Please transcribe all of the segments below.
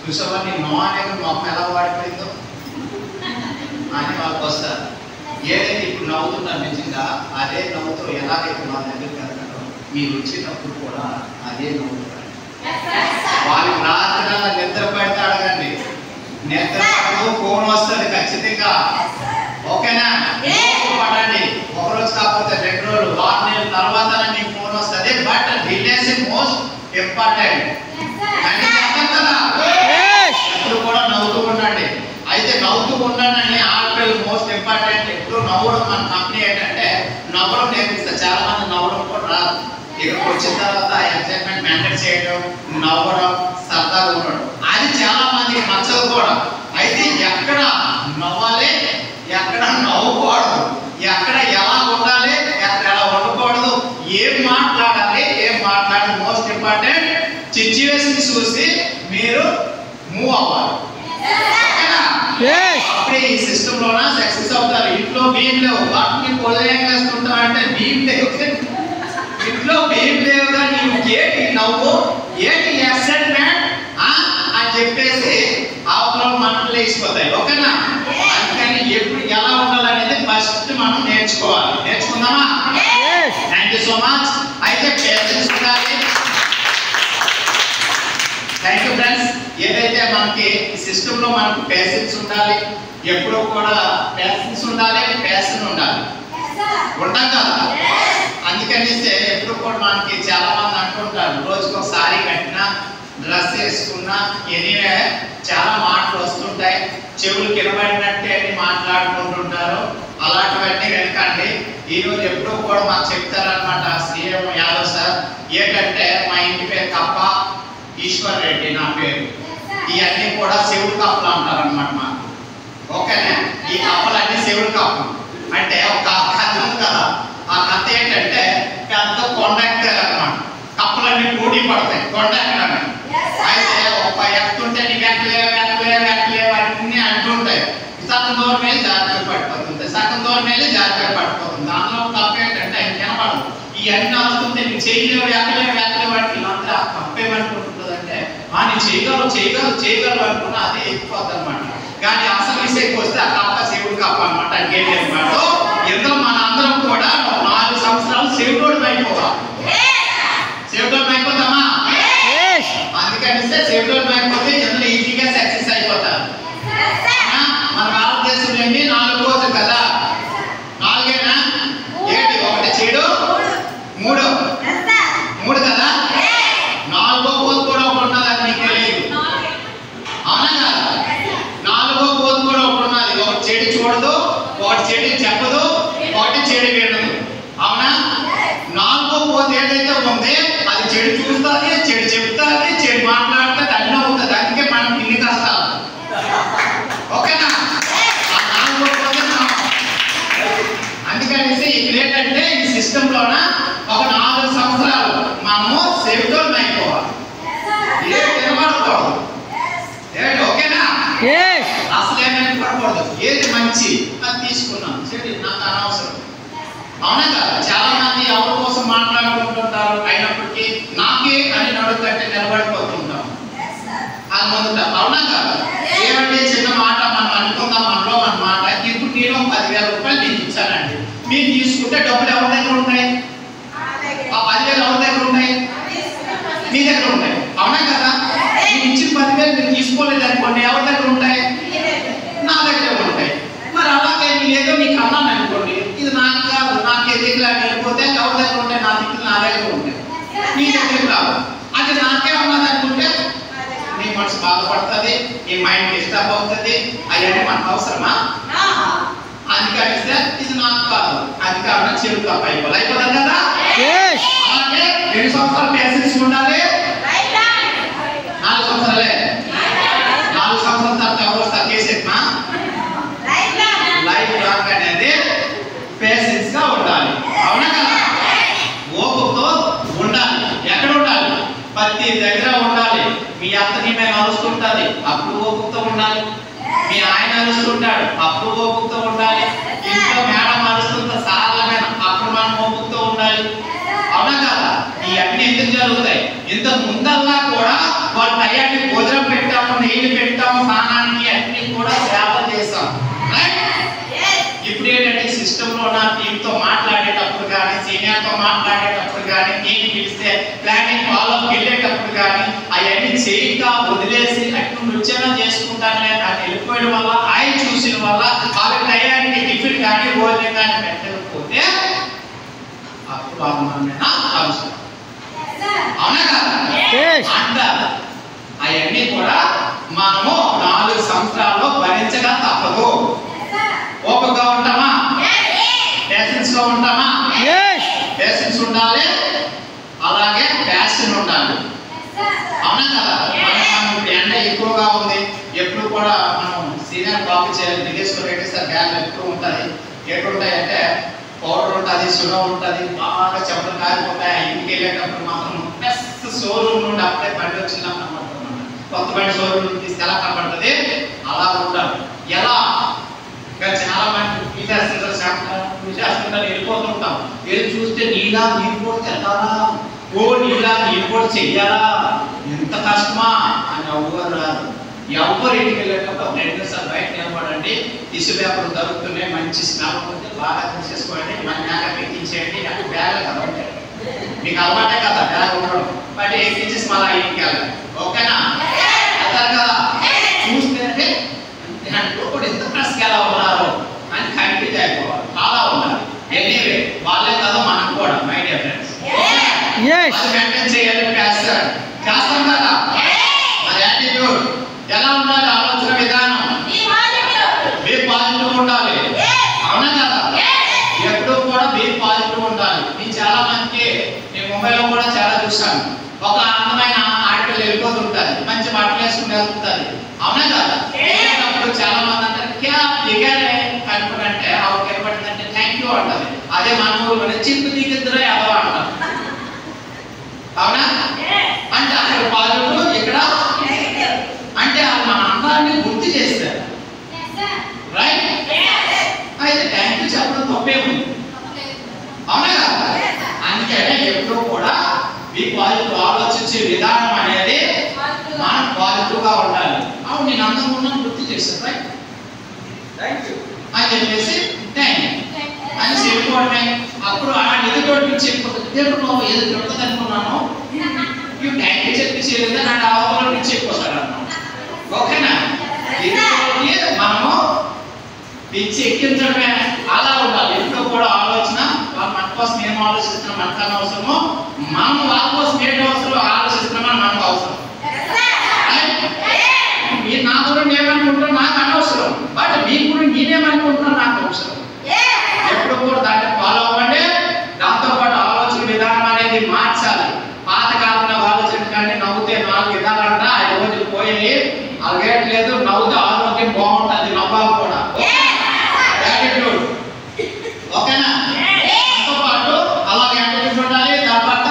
చూసావా నీ నో అనేది మొక్క ఎలా వాడిపోయిందో అని వాళ్ళకి వస్తారు. ఏదైతే ఇప్పుడు నవ్వుతున్నారు నిజంగా అదే నవ్వుతో ఎలాగైతే వాళ్ళ దగ్గరికి వెళ్తారో మీరు వచ్చినప్పుడు కూడా అదే నవ్వుతారు. వాళ్ళకి రాత్రి నిద్ర పడితే అడగండి, నిద్ర పడదు ఫోన్ వస్తుంది ఖచ్చితంగా. ఓకేనా? పడండి, ఒకరోజు కాకపోతే 2 రోజులు 6 నెలల తర్వాత నీకు ఫోన్ వస్తుంది. బట్ డిలేస్ మోస్ట్ ఇంపార్టెంట్ అని చెప్పాను కదా. ఎప్పుడు కూడా నవ్వుతూ ఉండండి. అయితే నవ్వుతూ ఉండండి. ఆడపిల్లలు మోస్ట్ ఇంపార్టెంట్. ఎప్పుడు నవ్వడం మన కంపెనీ ఏంటంటే నవ్వడం నేర్పిస్తారు. చాలా మంది నవ్వడం కూడా రాదు. ఇక్కడికి వచ్చిన తర్వాత ఎగ్జైట్మెంట్ మెయింటైన్ చేయడం, నవ్వడం, సరదాగా ఉండడం అది చాలా మందికి నచ్చదు కూడా. అయితే ఎక్కడ నవ్వాలి, ఎక్కడ నవ్వకూడదు, ఎక్కడ ఎలా ఉండాలి, ఎక్కడ ఎలా ఉండకూడదు, ఏం మాట్లాడాలి, ఏం మాట్లాడాలి మోస్ట్ ఇంపార్టెంట్. సిచ్యువేషన్ చూసి మీరు మూవ్ అవ్వాలి. అప్పుడే ఈ సిస్టమ్ లోన సక్సెస్ అవుతారు. ఇంట్లో భీమ్ లేవు, వాటిని పొలయం వేస్తుంటాం అంటే భీమ్ లేవు, ఇంట్లో భీమ్ లేవుగా నీవు ఏంటి నవ్వు, ఏంటి ఎక్సైట్మెంట్ అని చెప్పేసి అవతల మంటలు వేసిపోతాయి. ఓకేనా? అందుకని ఎప్పుడు ఎలా ఉండాలనేది ఫస్ట్ మనం నేర్చుకోవాలి. నేర్చుకుందామా? Thank you so much. అయితే పేషెన్స్ ఉండాలి. Thank you friends. ఏదైతే మనకి ఈ సిస్టమ్ లో మనకు పేషెన్స్ ఉండాలి, ఎప్పుడూ కూడా పేషెన్స్ ఉండాలి, ప్యాషన్ ఉండాలి. ఉంటాం కదా. అందుకనిస్తే ఎప్పుడు కూడా మనకి చాలా మంది అంటుంటారు రోజుకి ఒకసారి కట్టినా డ్రెస్ వేసుకున్నా ఎనీవే చాలా మాటలు వస్తుంటాయి, చెవులు కినబడినట్టే అని మాట్లాడుకుంటుంటారు. అలాంటివన్నీ వెనకండి. ఈరోజు ఎప్పుడూ కూడా మాకు చెప్తారనమాట సీఎం యాదవ్ సార్. ఏంటంటే మా ఇంటి పేరు కప్ప ఈశ్వర్ రెడ్డి, నా పేరు. ఇవన్నీ కూడా శివుడు కప్పలు అంటారు అనమాట మాకు. ఓకేనా? ఈ కప్పలన్నీ శివుడు కప్పలు. అంటే ఒక కథ ఉంది కదా, ఆ కథ ఏంటంటే పెద్ద కొండ ఎక్కారు అనమాట. కప్పలన్నీ పోటీ పడతాయి కొండ ఎక్కడానికి. అయితే ఒక ఎక్కుతుంటే నీకు ఎక్కలేవు ఎక్కలేవు ఎక్కలేవు అన్నీ అంటుంటాయి. సగం దూరం వెళ్ళి జాగ్రత్త పడిపోతుంది, సగం దూరం వెళ్ళి జాగ్రత్త పడిపోతుంది. దానిలో కప్ప ఏంటంటే ఆయన కనపడదు. ఇవన్నీ వస్తుంటే నీకు చేయలేవు ఎక్కలేవు ఎక్కలేవు అంటే వీళ్ళంతా కప్పేమనుకుంటుంది అంటే నీ చేయగలవు చేయగలవు చేయగలవు అనుకున్నా అదే ఎక్కువద్దు అనమాట. కానీ అసలు విషయం వస్తే ఆ కప్ప శివుడు కప్ప అనమాట. ఇంకేంటి అనమాట, ఎంతో మన అందరం కూడా 4 సంవత్సరాలు శివుడు అయిపోతాం. శివుడు అయిపోతామా? అందుకనిస్తే శివుడు అయిపోతే ఎందులో ఈజీగా సక్సెస్ అయిపోతారు. మన భారతదేశంలో 4 రోజులు కదా, 4ఏనా? 7 1 చెడు 3 కదా. 4వ రోజు కూడా ఒకటి ఉన్నది, అది నీకు తెలియదు. అవునా కదా? 4వ రోజు కూడా ఒకటి ఉన్నది. ఒకటి చెడు చూడదు, ఒకటి చెడు చెప్పదు, ఒకటి చెడు వినదు. అవునా? 4వ రోజు ఏదైతే ఉంది అది చెడు చూస్తుంది, చెడు చెప్తుంది, చెడు మాట్లాడుతుంది, అన్నీ అవుతుంది. అందుకే మనం ఇన్ని కష్టాలు. ఓకేనా? ఆ 4వ రోజు అందుకనేసి ఇక్కడ ఏంటంటే ఈ సిస్టమ్ లోన ఒక 4 సంవత్సరాలు మనము సేవిటోల్ అయిపోవాలి. ఏ తినబడకూడదు. ఏంటి? ఓకేనా? అసలు ఏమైనా పడకూడదు. ఏది మంచి అది తీసుకున్నాం, చెడు నాకు అనవసరం. అవునా కదా? చాలా మంది ఎవరి కోసం మాట్లాడుకుంటుంటారు, అయినప్పటికీ నాకే అని నడుతుంటే నిలబడిపోతుంటాం అది మొదట. అవునా కదా? ఏమంటే చిన్న మాట మనం అనుకుందాం, మనలో మన మాట. ఇప్పుడు నేను 10,000 రూపాయలు నేను ఇచ్చానండి, మీరు తీసుకుంటే డబ్బులు ఎవరి దగ్గర ఉంటాయి? ఆ 10,000 ఎవరి దగ్గర ఉంటాయి? మీ దగ్గర ఉంటాయి. అవునా కదా? నేను ఇచ్చిన 10,000 మీరు తీసుకోలేదు అనుకోండి, ఎవరి దగ్గర ఉంటాయి? నా దగ్గర ఉంటాయి. మరి అలాగే నేను ఏదో మీకు అన్నాను అనుకోండి, ఇది నాకు కాదు, నాకే దగ్గర వెళ్ళిపోతే ఎవరి దగ్గర ఉంటాయి? నా దగ్గర, నా దగ్గర ఉంటాయి, మీ దగ్గర రావు. అది నాకే ఉన్నది అనుకుంటే నీ మనసు బాధపడుతుంది, నీ మైండ్ డిస్టర్బ్ అవుతుంది. అవన్నీ మనకు అవసరమా? అందుకనిస్తే ఇది నాకు కాదు, అది కాకుండా చెడు తప్ప అయిపోతాం కదా. అలాగే 2 సంవత్సరాలు పేషెన్స్ ఉండాలి. 4 సంవత్సరాలే. 4 సంవత్సరాల తర్వాత ఎవరు వస్తారు? కేసెట్మా లైఫ్ లాంగ్ అనేది పేషెన్స్ గా ఉండాలి. అవునా కదా? ఓపికతో ఉండాలి. ఎక్కడ ఉండాలి? ప్రతి దగ్గర ఉండాలి. మీ అత్త నీ మీద అరుస్తుంటుంది, అప్పుడు ఓపికతో ఉండాలి. మీ ఆయన అరుస్తుంటాడు, అప్పుడు ఓపికతో ఉండాలి. ఇంట్లో మేడం అరుస్తుంటే సార్ల మీద, అప్పుడు మనం ఓపికతో ఉండాలి. అవునా కదా? ఇవన్నీ ఎందుకు జరుగుతాయి? ఇంత ముందల్లా కూడా వాళ్ళు టయానికి భోజనం పెట్టాము, నీళ్ళు వచ్చేనా చేసుకుంటానులే అని వెళ్ళిపోయడం వల్ల ఆయన చూసిన వల్ల వాళ్ళ టయానికి టిఫిన్ కానీ భోజనం కానీ పెట్టకపోతే అప్పుడు అవమానమేనా అవసరం. అవునా కదా అంటారు. అవన్నీ కూడా మనము 4 సంవత్సరాల్లో భరించగా తప్పదు. ఓపికగా ఉంటామా? పేషెన్స్ గా ఉంటామా? పేషెన్స్ ఉండాలి, అలాగే ప్యాషన్ ఉండాలి. అవునా కదా? మనం ఎండ ఎక్కువగా ఉంది, ఎప్పుడు కూడా మనం సీనియర్ కాపీ చేయాలి. దిగేశ్వర రెడ్డి సార్ బ్యాగ్ ఎక్కువ ఉంటుంది. ఎక్కడుంటాయంటే పౌడర్ ఉంటుంది, సుగర్ ఉంటుంది, బాగా చెమటలు కారిపోతాయి. ఇంటికి వెళ్ళేటప్పుడు మాత్రం బెస్ట్ షోరూమ్ నుండి అప్పుడే బండి వచ్చినా కనబడుతుంది. కొత్త బండి షోరూమ్ నుండి తీస్తే ఎలా కనబడుతుంది అలా ఉంటారు. ఎలా ఇంకా చాలా మంది చేస్తుంటారు వెళ్ళిపోతుంటాం. వెళ్ళి చూస్తే నీలా నీరు కూడా తెల్లాలా, ఓ నీలా నీరు కూడా చెయ్యాలా, ఎంత కష్టమా అని ఎవ్వరు రాదు. ఎవరు ఇంటికి వెళ్ళేటప్పుడు 2 నిమిషాలు బయట నిలబడండి, టిష్యూ పేపర్ దొరుకుతున్నాయి, మంచి స్మెల్ ఉంటే బాగా తీసేసుకోండి, మన మేకప్ ఎక్కించేయండి. నాకు బ్యాగ్ కదా ఉంటాయి, మీకు అలవాటే కదా బ్యాగ్ ఉండడం, బట్ ఎక్కించేసి మళ్ళీ ఇంటికి వెళ్ళాలి. ఓకేనా? వెళ్తారు కదా? చూస్తే కూడా ఎంత ఫ్రెష్గా ఎలా ఉన్నారు అని కన్ఫ్యూజ్ అయిపోవాలి. చాలా ఉండాలి. ఎనీవే వాళ్ళే కదా మనం కూడా, మై డియర్ ఫ్రెండ్స్. మెయింటైన్ చేయాలి, చేస్తాం కదా. మరి యాటిట్యూడ్ ఎలా ఉండాలి? ఆలోచన విధానం బీ పాజిటివ్ ఉండాలి. అవునా కదా? ఎప్పుడు కూడా బీ పాజిటివ్ ఉండాలి. నేను చాలా మందికి నేను ముంబైలో కూడా చాలా చూసాను. ఒక అందమైన ఆడపిల్ల వెళ్ళిపోతుంటుంది, మంచి బట్టలు వేసుకుని వెళ్తుంది. అవునా కదా? వెళ్ళేటప్పుడు చాలా మంది అంటారు క్యా దిగారే కనుకుంటే ఆవిడ కనపడిందంటే థ్యాంక్ యూ అంటది. అదే మన ఊళ్ళో చిప్పు దిగిద్దరే అదో అంటారు. అవునా? అంటే అక్కడ పాజిటివ్, ఇక్కడ అంటే మన అందాన్ని గుర్తు చేస్తారు. రైట్? అయితే థ్యాంక్ యూ చెప్పడం తప్పేముంది? అవునా కదా? అందుకనే ఎప్పుడు కూడా మీ పాజిటివ్ ఆలోచించే విధానం అనేది మనం పాజిటివ్ గా ఉండాలి. అవును నేను అందంగా ఉన్నాను గుర్తు చేశాను, రైట్ థ్యాంక్ యూ అని చెప్పేసి థ్యాంక్ యూ అని చెప్పుకోవడమే. అప్పుడు ఆ ఎదుటి చెప్పుకోవచ్చు, దేవుడు ఏది దొరకదు అనుకున్నాను, ఇవి థ్యాంక్ యూ చెప్పి చేయలేదు నాకు అవతల నుంచి చెప్పిపోతాడు అన్నాను. ఓకేనా? ఎదుటి మనము పిచ్చి ఎక్కించడమే అలా ఉండాలి. ఎప్పుడు కూడా ఆలోచన మన కోసం ఏం ఆలోచిస్తున్నాం మనకన్నా అవసరము, మనం వాళ్ళ కోసం ఏంటి అవసరం ఆలోచిస్తున్నామని మనకు అవసరం. మీరు నా గురించి ఏమనుకుంటున్నారు నాకు అనవసరం, బట్ మీ గురించి నేనేమనుకుంటున్నాను నాకు అవసరం. ఎప్పుడు కూడా దాన్ని ఫాలో అవ్వండి. దాంతోపాటు ఆలోచన విధానం అనేది మార్చాలి. పాతకాలంలో ఆలోచించకండి, నవ్వుతే 4 విధాలంట 5 రోజులు పోయి అలాగేట్లేదు, నవ్వుతే ఆరోగ్యం బాగుంటుంది, నవ్వాలి కూడా. యాటిట్యూడ్ ఓకేనా? దాంతోపాటు అలాగే యాటిట్యూడ్ ఉండాలి. తర్వాత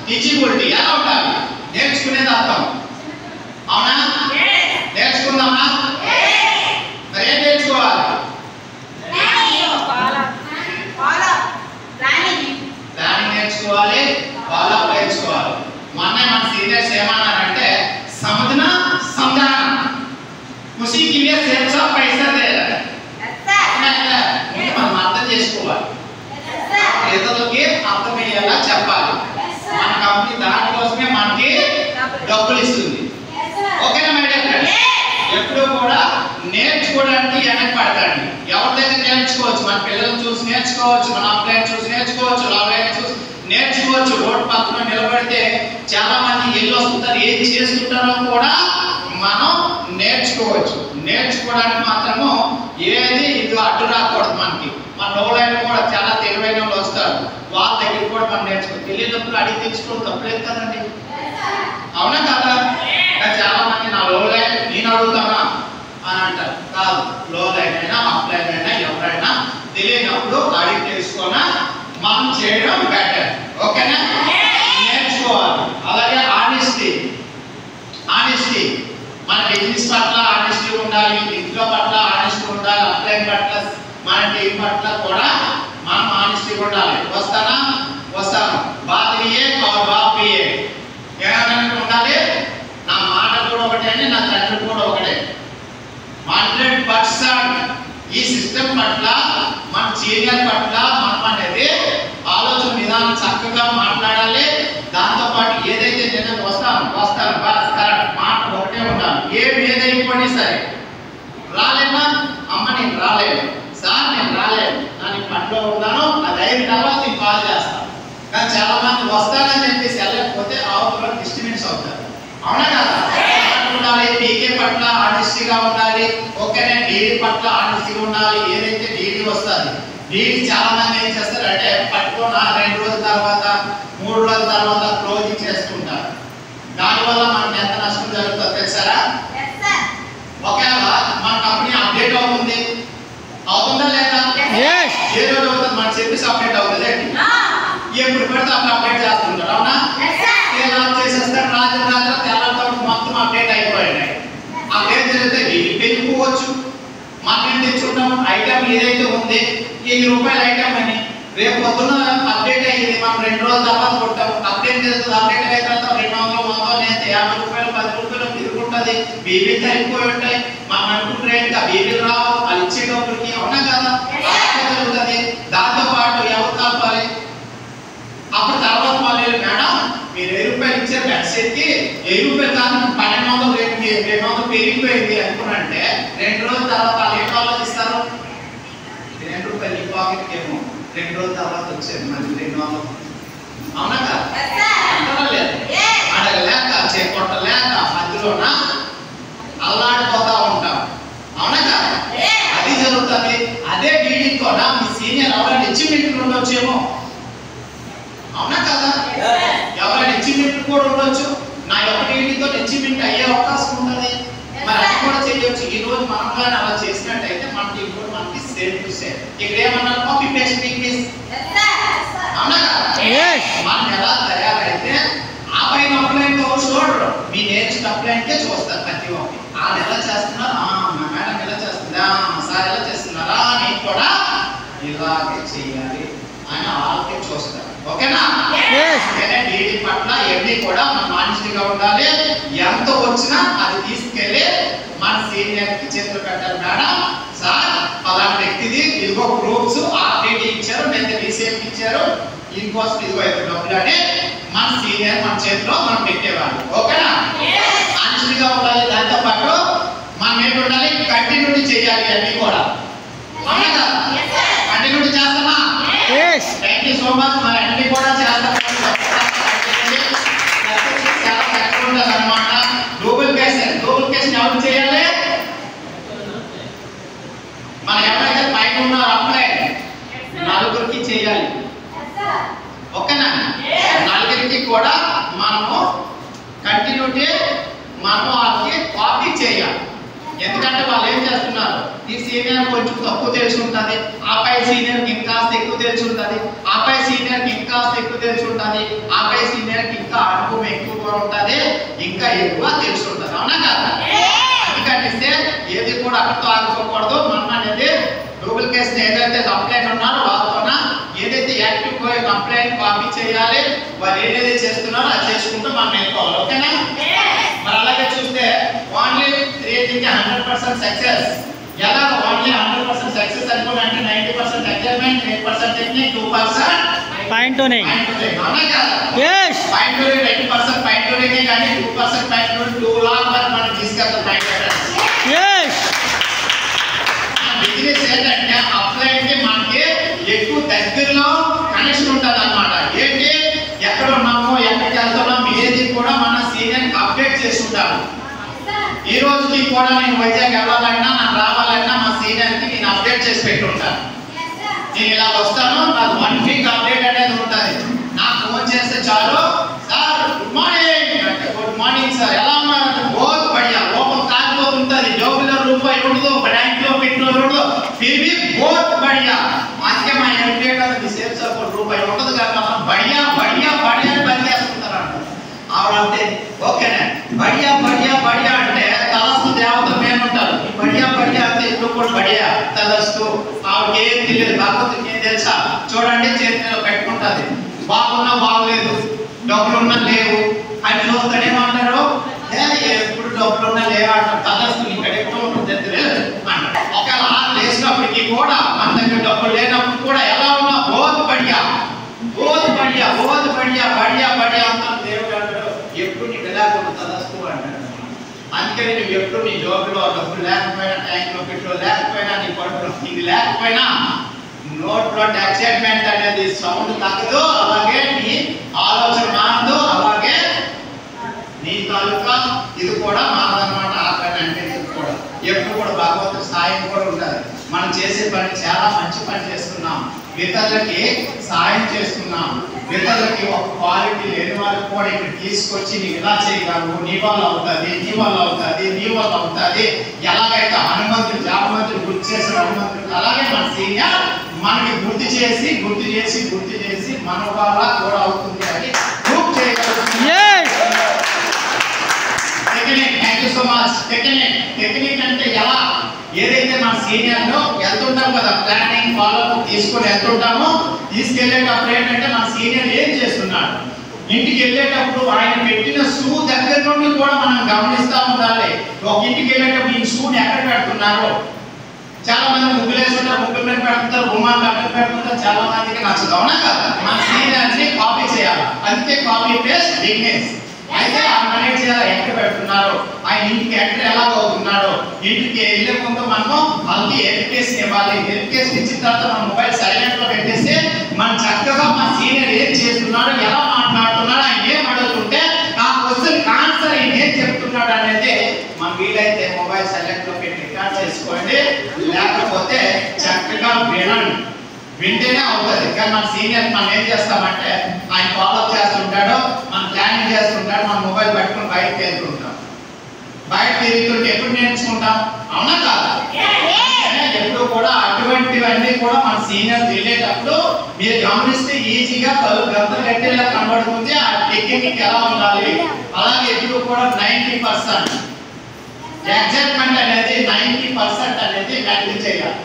టీచింగ్ ఎలా ఉండాలి? నేర్చుకునేది అర్థం. అవునా? నేర్చుకుందామా? మరి ఏం నేర్చుకోవాలి? ప్లానింగ్ నేర్చుకోవాలి, ఫాలో అప్ నేర్చుకోవాలి. మొన్న మన సీనియర్స్ ఏమన్నారంటే సమझना समझाना उसी के लिए सेब सा पैसा दे रहा है. మనం అర్థం చేసుకోవాలి, ఇతరులకి అర్థమయ్యేలా చెప్పాలి. మన కంపెనీ దానికోసమే మనకి డబ్బులు ఇస్తుంది. ఓకేనా మై డియర్ ఫ్రెండ్స్? ఎప్పుడు కూడా నేర్చుకోవడానికి వెనక పడకండి. ఎవరి దగ్గర నేర్చుకోవచ్చు, మన పిల్లలను చూసి నేర్చుకోవచ్చు, మన అప్లైన్ చూసి నేర్చుకోవచ్చు, ఆన్లైన్ చూసి నేర్చుకోవచ్చు. రోడ్ పక్కన నిలబడితే చాలా మంది ఎల్లు వస్తుంటారు, ఏం చేస్తుంటారో కూడా మనం నేర్చుకోవచ్చు. నేర్చుకోవడానికి మాత్రము ఏది ఇది అడ్డు రాకూడదు మనకి. మన లోలైన కూడా చాలా తెలివైన వాళ్ళు వస్తారు, వాళ్ళ దగ్గర కూడా మనం నేర్చుకోవచ్చు. తెలియనప్పుడు అడిగి తెచ్చుకోవడం తప్పలేదు కదండి. అవునా కదా? చాలా మంది నా లోలైన్ నేను అడుగుతానా అని అంటారు. కాదు, లోలైన్ అయినా అప్లైన్ అయినా ఎవరైనా తెలియనప్పుడు అడిగి తెలుసుకున్నా మనం చేయడం బెటర్. ఓకేనా? నేర్చుకోవాలి. అలాగే ఆనెస్టీ మన బిజినెస్ పట్ల ఆనెస్టీ ఉండాలి, ఇంట్లో పట్ల ఆనెస్టీ ఉండాలి, అప్లైన్ పట్ల మన టీం పట్ల కూడా మనం ఆనెస్టీ ఉండాలి. వస్తాను బాధ్యే బాధ్యే ఏమన్నా ఉండాలి. నా మాట కూడా ఒకటే, నా తండ్రి కూడా ఒకటే. 100% ఈ సిస్టమ్ పట్ల మన సీనియర్ పట్ల మనం అనేది ఆలోచన విధానం చక్కగా మాట్లాడాలి. దాంతోపాటు ఏదైతే నేను వస్తాను బస్ కరెక్ట్ మాట ఒకటే ఉండాలి. ఏదైపోయి పోనీ సరే రాలేనా అమ్మ నేను రాలేను సార్ నేను రాలేను నేను పనిలో ఉన్నాను అది అయిన తర్వాత నేను కాల్ చేస్తాను. కానీ చాలా మంది వస్తానని చెప్పేసి వెళ్ళకపోతే అవతల డిస్టర్బెన్స్ అవుతారు. అవునా కదా? ఉండాలి పీకే పట్ల ఆనెస్టీగా ఉండాలి. ఓకేనే డీడీ పట్ల ఆనెస్టీగా ఉండాలి. ఏదైతే డీడీ వస్తుంది డీడీ చాలా మంది ఏం చేస్తారు అంటే పట్టుకున్న 2 రోజుల తర్వాత 3 రోజుల తర్వాత క్లోజింగ్ చేసుకుంటారు. దానివల్ల మనకి ఎంత నష్టం జరుగుతుందో తెలుసారా? ఒకవేళ మన కంపెనీ అప్డేట్ అవుతుందా లేదా? ఏ రోజు అవుతుంది మన సర్వీస్ అప్డేట్ అవుతుంది ఏంటి? ఎప్పుడు పడితే అప్పుడు అప్డేట్ చేస్తుంటారు. అవునా? లాంచ్ చేసేస్తారు రాత్రి తెల్లతో మొత్తం అప్డేట్ అయిపోయినాయి. అప్డేట్ జరిగితే పెరిగిపోవచ్చు. మనం తెచ్చుకుంటాం ఐటమ్ ఏదైతే ఉంది ₹1000 ఐటమ్ అని రేపు పొద్దున అప్డేట్ అయ్యింది మనం 2 రోజుల తర్వాత కొట్టాం. అప్డేట్ జరుగుతుంది. అప్డేట్ అయిన తర్వాత 200 100 అయితే ₹50 10 తిరుగుంటుంది. బీబీలు తగ్గిపోయి ఉంటాయి. మనం అనుకుంటే ఇంకా బీబీలు రావు వాళ్ళు ఇచ్చేటప్పటికి. అవునా కదా? జరుగుతుంది. దాంతో పాటు ఎవరు కలపాలి అప్పుడు తర్వాత వాళ్ళు మేడం మీరు ₹1000 ఇచ్చారు వెబ్సైట్కి ₹1000 కాదు ₹1200 రేటుకి 200 పెరిగిపోయింది అనుకున్నంటే 2 రోజుల తర్వాత వాళ్ళు ఏం ఆలోచిస్తారు? ₹2 ఈ పాకెట్కి ఏమో 2 రోజుల తర్వాత వచ్చేది మళ్ళీ 200. అవునా కదా? లేదు అడగలేక చేపట్టలేక మధ్యలోన అల్లాడిపోతా ఉంటాం. అవునా కదా? అది జరుగుతుంది. అదే డీడీతో మీ సీనియర్ ఎవరైనా అచీవ్మెంట్లు ఉండొచ్చేమో. అవునా కదా? ఎవరైనా అచీవ్మెంట్ కూడా ఉండొచ్చు. నా యొక్క డీడీతో అచీవ్మెంట్ అయ్యే అవకాశం ఉంటుంది. మరి అది కూడా చేయొచ్చు. ఈ రోజు మనం కానీ అలా చేసినట్టయితే మనకి ఇప్పుడు మనకి సేమ్ టు సేమ్. ఇక్కడ ఏమన్నారు? కాపీ పేస్ట్ పిక్నిస్. అవునా కదా? మనం ఎలా తయారైతే ఆ పైన అప్లైన్ తో చూడరు. మీ నేర్చుకున్న అప్లైన్కే చూస్తారు ప్రతి ఒక్కటి. వాళ్ళు ఎలా చేస్తున్నారు మా మేడం ఎలా చేస్తుందా సార్ ఎలా చేస్తున్నారా నేను కూడా ఇలాగే చేయాలి అని వాళ్ళకే చూస్తారు. ఓకేనా? డీడీ పట్ల ఎన్ని కూడా మనం ఆనెస్టీగా ఉండాలి. ఎంత వచ్చినా అది తీసుకెళ్ళి మన సీనియర్ కి చేతులు పెట్టాలి. మేడం సార్ పలానా వ్యక్తిది ఇదిగో ప్రూఫ్స్ ఆర్డీడీ ఇచ్చారు లేదా రీసేప్ ఇచ్చారు ఇంకోసం ఇదిగో డబ్బులు అని మన సీనియర్ మన చేతిలో మనం పెట్టేవాళ్ళు. ఓకేనా? ఆనెస్టీగా ఉండాలి. దాంతో పాటు మనం ఏంటి ఉండాలి? కంటిన్యూటీ చేయాలి అన్ని కూడా. అవునా కదా? కంటిన్యూటీ చేస్తామా? Thank you so much. మరి అన్ని కూడా చేస్తాం. చాలా తక్కువ ఉంటుంది అనమాట. డూప్లికేషన్ ఎవరు చేయాలి? మన ఎవరైతే పైన ఉన్నారో అప్లై 4 చేయాలి. ఓకేనా? 4 కూడా మనము కంటిన్యూటీ మనం వాళ్ళకి కాపీ చేయాలి. ఎందుకంటే వాళ్ళు ఏం చేస్తున్నారు ఈ సీనియర్ కొంచెం తక్కువ తెలిసి ఉంటుంది. ఆపై సీనియర్కి ఇంకాస్త ఎక్కువ తెలిసి ఉంటుంది. ఆపై సీనియర్కి ఇంకాస్త ఎక్కువ తెలిసి ఉంటుంది. ఆపై సీనియర్కి ఇంకా అనుభవం ఎక్కువగా ఉంటుంది. ఇంకా ఎక్కువ తెలిసి ఉంటుంది. అవునా కదా? అందుకనిస్తే ఏది కూడా అక్కడితో ఆగిపోకూడదు. మనం అనేది డూప్లికేషన్ ఏదైతే కంప్లైంట్ ఉన్నారో వాళ్ళతోన ఏదైతే యాక్టివ్ కంప్లైంట్ కాపీ చేయాలి. వాళ్ళు ఏదైతే చేస్తున్నారో అది చేసుకుంటూ మనం నేర్చుకోవాలి. ఓకేనా? మరి అలాగే చూస్తే ఓన్లీ క్రియేటింగ్ 100% సక్సెస్. ఎలా ఓన్లీ 100% సక్సెస్ అనుకోవాలంటే 90% అచీవ్మెంట్ 8% టెక్నిక్ 2% పాయింట్ టూనింగ్. అవునా కదా? పాయింట్ టూనింగ్ 80% పాయింట్ టూనింగ్ కానీ 2% పాయింట్ టూనింగ్ 2 లాక్ వరకు మనం తీసుకెళ్తాం. పాయింట్ బిజినెస్ ఏంటంటే అప్లైన్కి మనకి ఎక్కువ దగ్గరలో కనెక్షన్ ఉంటుంది అన్నమాట. ఏంటి ఎక్కడ ఉన్నామో ఎక్కడికి వెళ్తున్నాం ఏది కూడా మన సీనియర్ అప్డేట్ చేసి ఉంటారు. ఈ రోజుకి కూడా నేను వైజాగ్ వెళ్ళాలన్నా నాకు రావాలన్నా మా సీనియర్కి నేను అప్డేట్ చేసి పెట్టి ఉంటాను. నేను ఇలా వస్తాను నాకు 1 వీక్ అప్డేట్ అనేది ఉంటుంది. నాకు ఫోన్ చేస్తే చాలు సార్ గుడ్ మార్నింగ్ అంటే గుడ్ మార్నింగ్ సార్ ఎలా ఉన్నారు బోత్ బడియా లోపల కాలిపోతుంటుంది. జోబులో రూపాయి ఉండదు బ్యాంక్లో పెట్టులో ఉండదు ఫిర్ బోత్ బడియా. అందుకే మా ఎంపీఏ సేల్స్ సపోర్ట్ రూపాయి ఉండదు కానీ మాత్రం బడియా బడియా బడియా అని పనిచేస్తుంటారు అంట. ఆవిడంటే ఓకేనే బడియా బడియా బడియా అంటే తలస్తు దేవత మేము ఉంటారు. ఈ బడియా బడియా అంటే ఇప్పుడు కూడా బడియా తలస్తు ఆవిడకి ఏం తెలియదు. భగవంతుడికి ఏం తెలుసా చూడండి చేతిలో పెట్టుకుంటుంది. బాగున్నా బాగలేదు డబ్బులున్నా లేవు అని చూస్తాడు. ఏమంటారు ఎప్పుడు డబ్బులున్నా లేవు అంటారు. తలస్తు ఇక్కడ ఎప్పుడు ఉంటుంది అంటారు. ఒకవేళ లేచినప్పటికీ కూడా మన దగ్గర డబ్బులు లేనప్పుడు కూడా ఎలా ఉన్నా బోధ బడియా బోధ బడియా బోధ బడియా బడియా బడియా అంటారు. దేవుడు అంటాడు ఎప్పుడు నీకు ఎలా తలస్తు అంటాడు. అందుకని నువ్వు ఎప్పుడు నీ జోబులో డబ్బులు లేకపోయినా, ట్యాంక్లో పెట్రోల్ లేకపోయినా, నీ కడుపులో ఇది లేకపోయినా, నోట్లో ఎక్సైట్మెంట్ అనేది సౌండ్ తగ్గదు, అలాగే నీ ఆలోచన మారదు, అలాగే నీ తాలూకా ఇది కూడా మారదన్నమాట. ఆకలి అంటే కూడా ఎప్పుడు కూడా భగవంతుడి సాయం కూడా ఉండాలి. మనం చేసే పని చాలా మంచి పని చేస్తున్నాం, ఇతరులకి సాయం చేస్తున్నాం, ఇతరులకి ఒక క్వాలిటీ లేని వాళ్ళకి కూడా ఇక్కడ తీసుకొచ్చి నీవు ఇలా చేయగలవు, నీ వల్ల అవుతుంది, నీ వల్ల అవుతుంది, నీ వల్ల అవుతుంది. ఎలాగైతే హనుమంతుడు జాబమంతుడు గుర్తు చేసిన హనుమంతుడు, అలాగే మన సీనియర్ మనకి గుర్తు చేసి మన వల్ల కూడా అవుతుంది అని ప్రూవ్ చేయగలుగుతుంది. Thank you so much. Technique అంటే ఎలా, ఏదైతే మన సీనియర్లో వెళ్తుంటాం కదా, ప్లానింగ్ ఫాలో తీసుకొని వెళ్తుంటామో, తీసుకెళ్లేటప్పుడు ఏంటంటే మన సీనియర్ ఏం చేస్తున్నాడు, ఇంటికి వెళ్ళేటప్పుడు ఆయన పెట్టిన షూ దగ్గర నుండి కూడా మనం గమనిస్తూ ఉండాలి. ఒక ఇంటికి వెళ్ళేటప్పుడు ఈ షూని ఎక్కడ పెడుతున్నారు, చాలా మంది ముగ్గులు వేస్తుంటారు, ముగ్గుల మీద పెడుతుంటారు, గుమ్మాలు అక్కడ పెడుతుంటారు, చాలా మందికి నచ్చదు, అవునా కదా. మన సీనియర్ని కాపీ చేయాలి, అందుకే కాపీ పేస్ట్ బిజినెస్. అయితే ఆ మేనేజ్ చేయాలి, ఎక్కడ పెడుతున్నారు, ఆయన ఇంటికి ఎక్కడ ఎలా అవుతున్నాడో, ఇంటికి వెళ్ళే ముందు మనము వాళ్ళకి ఎడ్యుకేషన్ ఇవ్వాలి. ఎడ్యుకేషన్ ఇచ్చిన తర్వాత మన మొబైల్ సైలెంట్ లో పెట్టేసి మనం చక్కగా మన సీనియర్ ఏం చేస్తున్నాడో, ఎలా మాట్లాడుతున్నాడో, ఆయన ఏం అడుగుతుంటే ఆ క్వశ్చన్ ఆన్సర్ ఆయన ఏం చెప్తున్నాడు అనేది మన వీలైతే మొబైల్ సైలెంట్ లో పెట్టి రికార్డ్ చేసుకోండి, లేకపోతే చక్కగా వినండి. వింటేనే అవుతుంది. కానీ మన సీనియర్ మనం ఏం చేస్తామంటే ఆయన ఫాలో చేస్తుంటాడు, మనం ప్లానింగ్ చేస్తుంటాడు, మన మొబైల్ పట్టుకుని బయటకు వెళ్తుంటాం. బయట తిరుగుతుంటే ఎప్పుడు నేర్చుకుంటాం, అవునా కాదా. ఎప్పుడు కూడా అటువంటివన్నీ కూడా మన సీనియర్ వెళ్ళేటప్పుడు మీరు గమనిస్తే ఈజీగా గంటలు గట్టేలా కనబడుతుంది. ఆ టెక్నిక్ ఎలా ఉండాలి, అలాగే ఎప్పుడు కూడా 90% ఎగ్జైట్మెంట్ అనేది 90% అనేది మెయింటైన్ చేయాలి.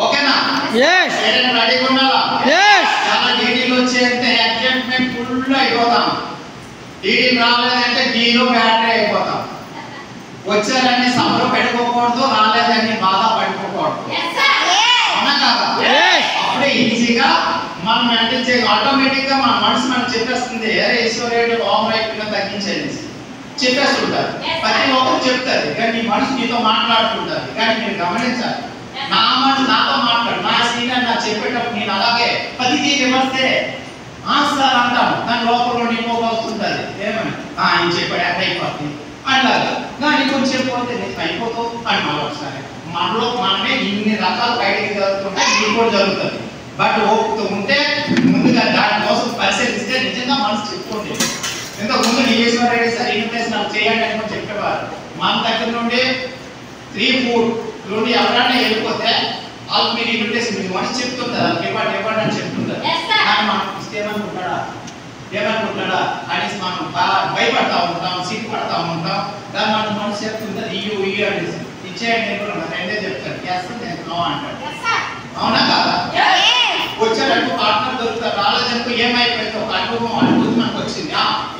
ఓకేనా? రెడీగా ఉన్నారా? చాలా డీడీలు వచ్చేంటే ఎగ్జైట్మెంట్ ఫుల్ అయిపోతాం, డీడీలు రాలేదంటే డీలో బ్యాటరీ అయిపోతాం. వచ్చారని సభలో పెట్టుకోకూడదు, రాలేదని బాధ పడుకోకూడదు, అవునా కదా. అప్పుడే ఈజీగా మనం మెయింటైన్ చేయాలి. ఆటోమేటిక్ గా మన మనసు మనకు చెప్పేస్తుంది, ఏరే ఈశ్వరుడు ఓవర్ అయిపోయినా తగ్గించేది చెప్పేస్తుంటారు. ప్రతి ఒక్కరు చెప్తారు, కానీ నీ మనసు నీతో మాట్లాడుతుంటారు. కానీ మీరు గమనించాలి, నా మనసు నాతో మాట్లాడు, నా సీనియర్ నాకు చెప్పేటప్పుడు నేను అలాగే 10 విమర్శే ఆన్సర్ అంటాను, దాని లోపల నింపోగా వస్తుంటుంది. ఏమని ఆయన చెప్పాడు ఎక్కడ అయిపోతుంది అట్లాగా, కానీ కొంచెం పోతే నీకు అయిపోతావు అని మళ్ళీ ఒకసారి మనలో మనమే ఇన్ని రకాలు బయటికి జరుగుతుంటే మీకు కూడా జరుగుతుంది. బట్ ఓపిక ఉంటే ముందుగా దానికోసం పరిశీలిస్తే నిజంగా మనసు చెప్పుకోండి. ఇంతకు ముందు ఈశ్వర్ రెడ్డి సార్ ఇన్విటేషన్ నాకు చేయండి అని కూడా చెప్పేవారు. మన దగ్గర నుండి 3 food నుండి ఎవరైనా వెళ్ళిపోతే వాళ్ళకి మీరు ఇన్విటేషన్ మీరు మనసు చెప్తుంటారు, వాళ్ళకి ఇవ్వండి అని చెప్తుంటారు. కానీ మనం ఇస్తే ఏమనుకుంటాడా అనేసి మనం భయపడతా ఉంటాం, సిగ్గుపడతా ఉంటాం. దాన్ని మనం మనసు చెప్తుంటారు ఇయ్యు అనేసి ఇచ్చేయండి కూడా మన రెండే చెప్తాడు, నేను నో అంటాడు, అవునా కాదా. వచ్చాడంటూ పార్ట్నర్ దొరుకుతారు, రాలేదంటూ ఏమైపోయింది ఒక అనుభూతి మనకు వచ్చింది,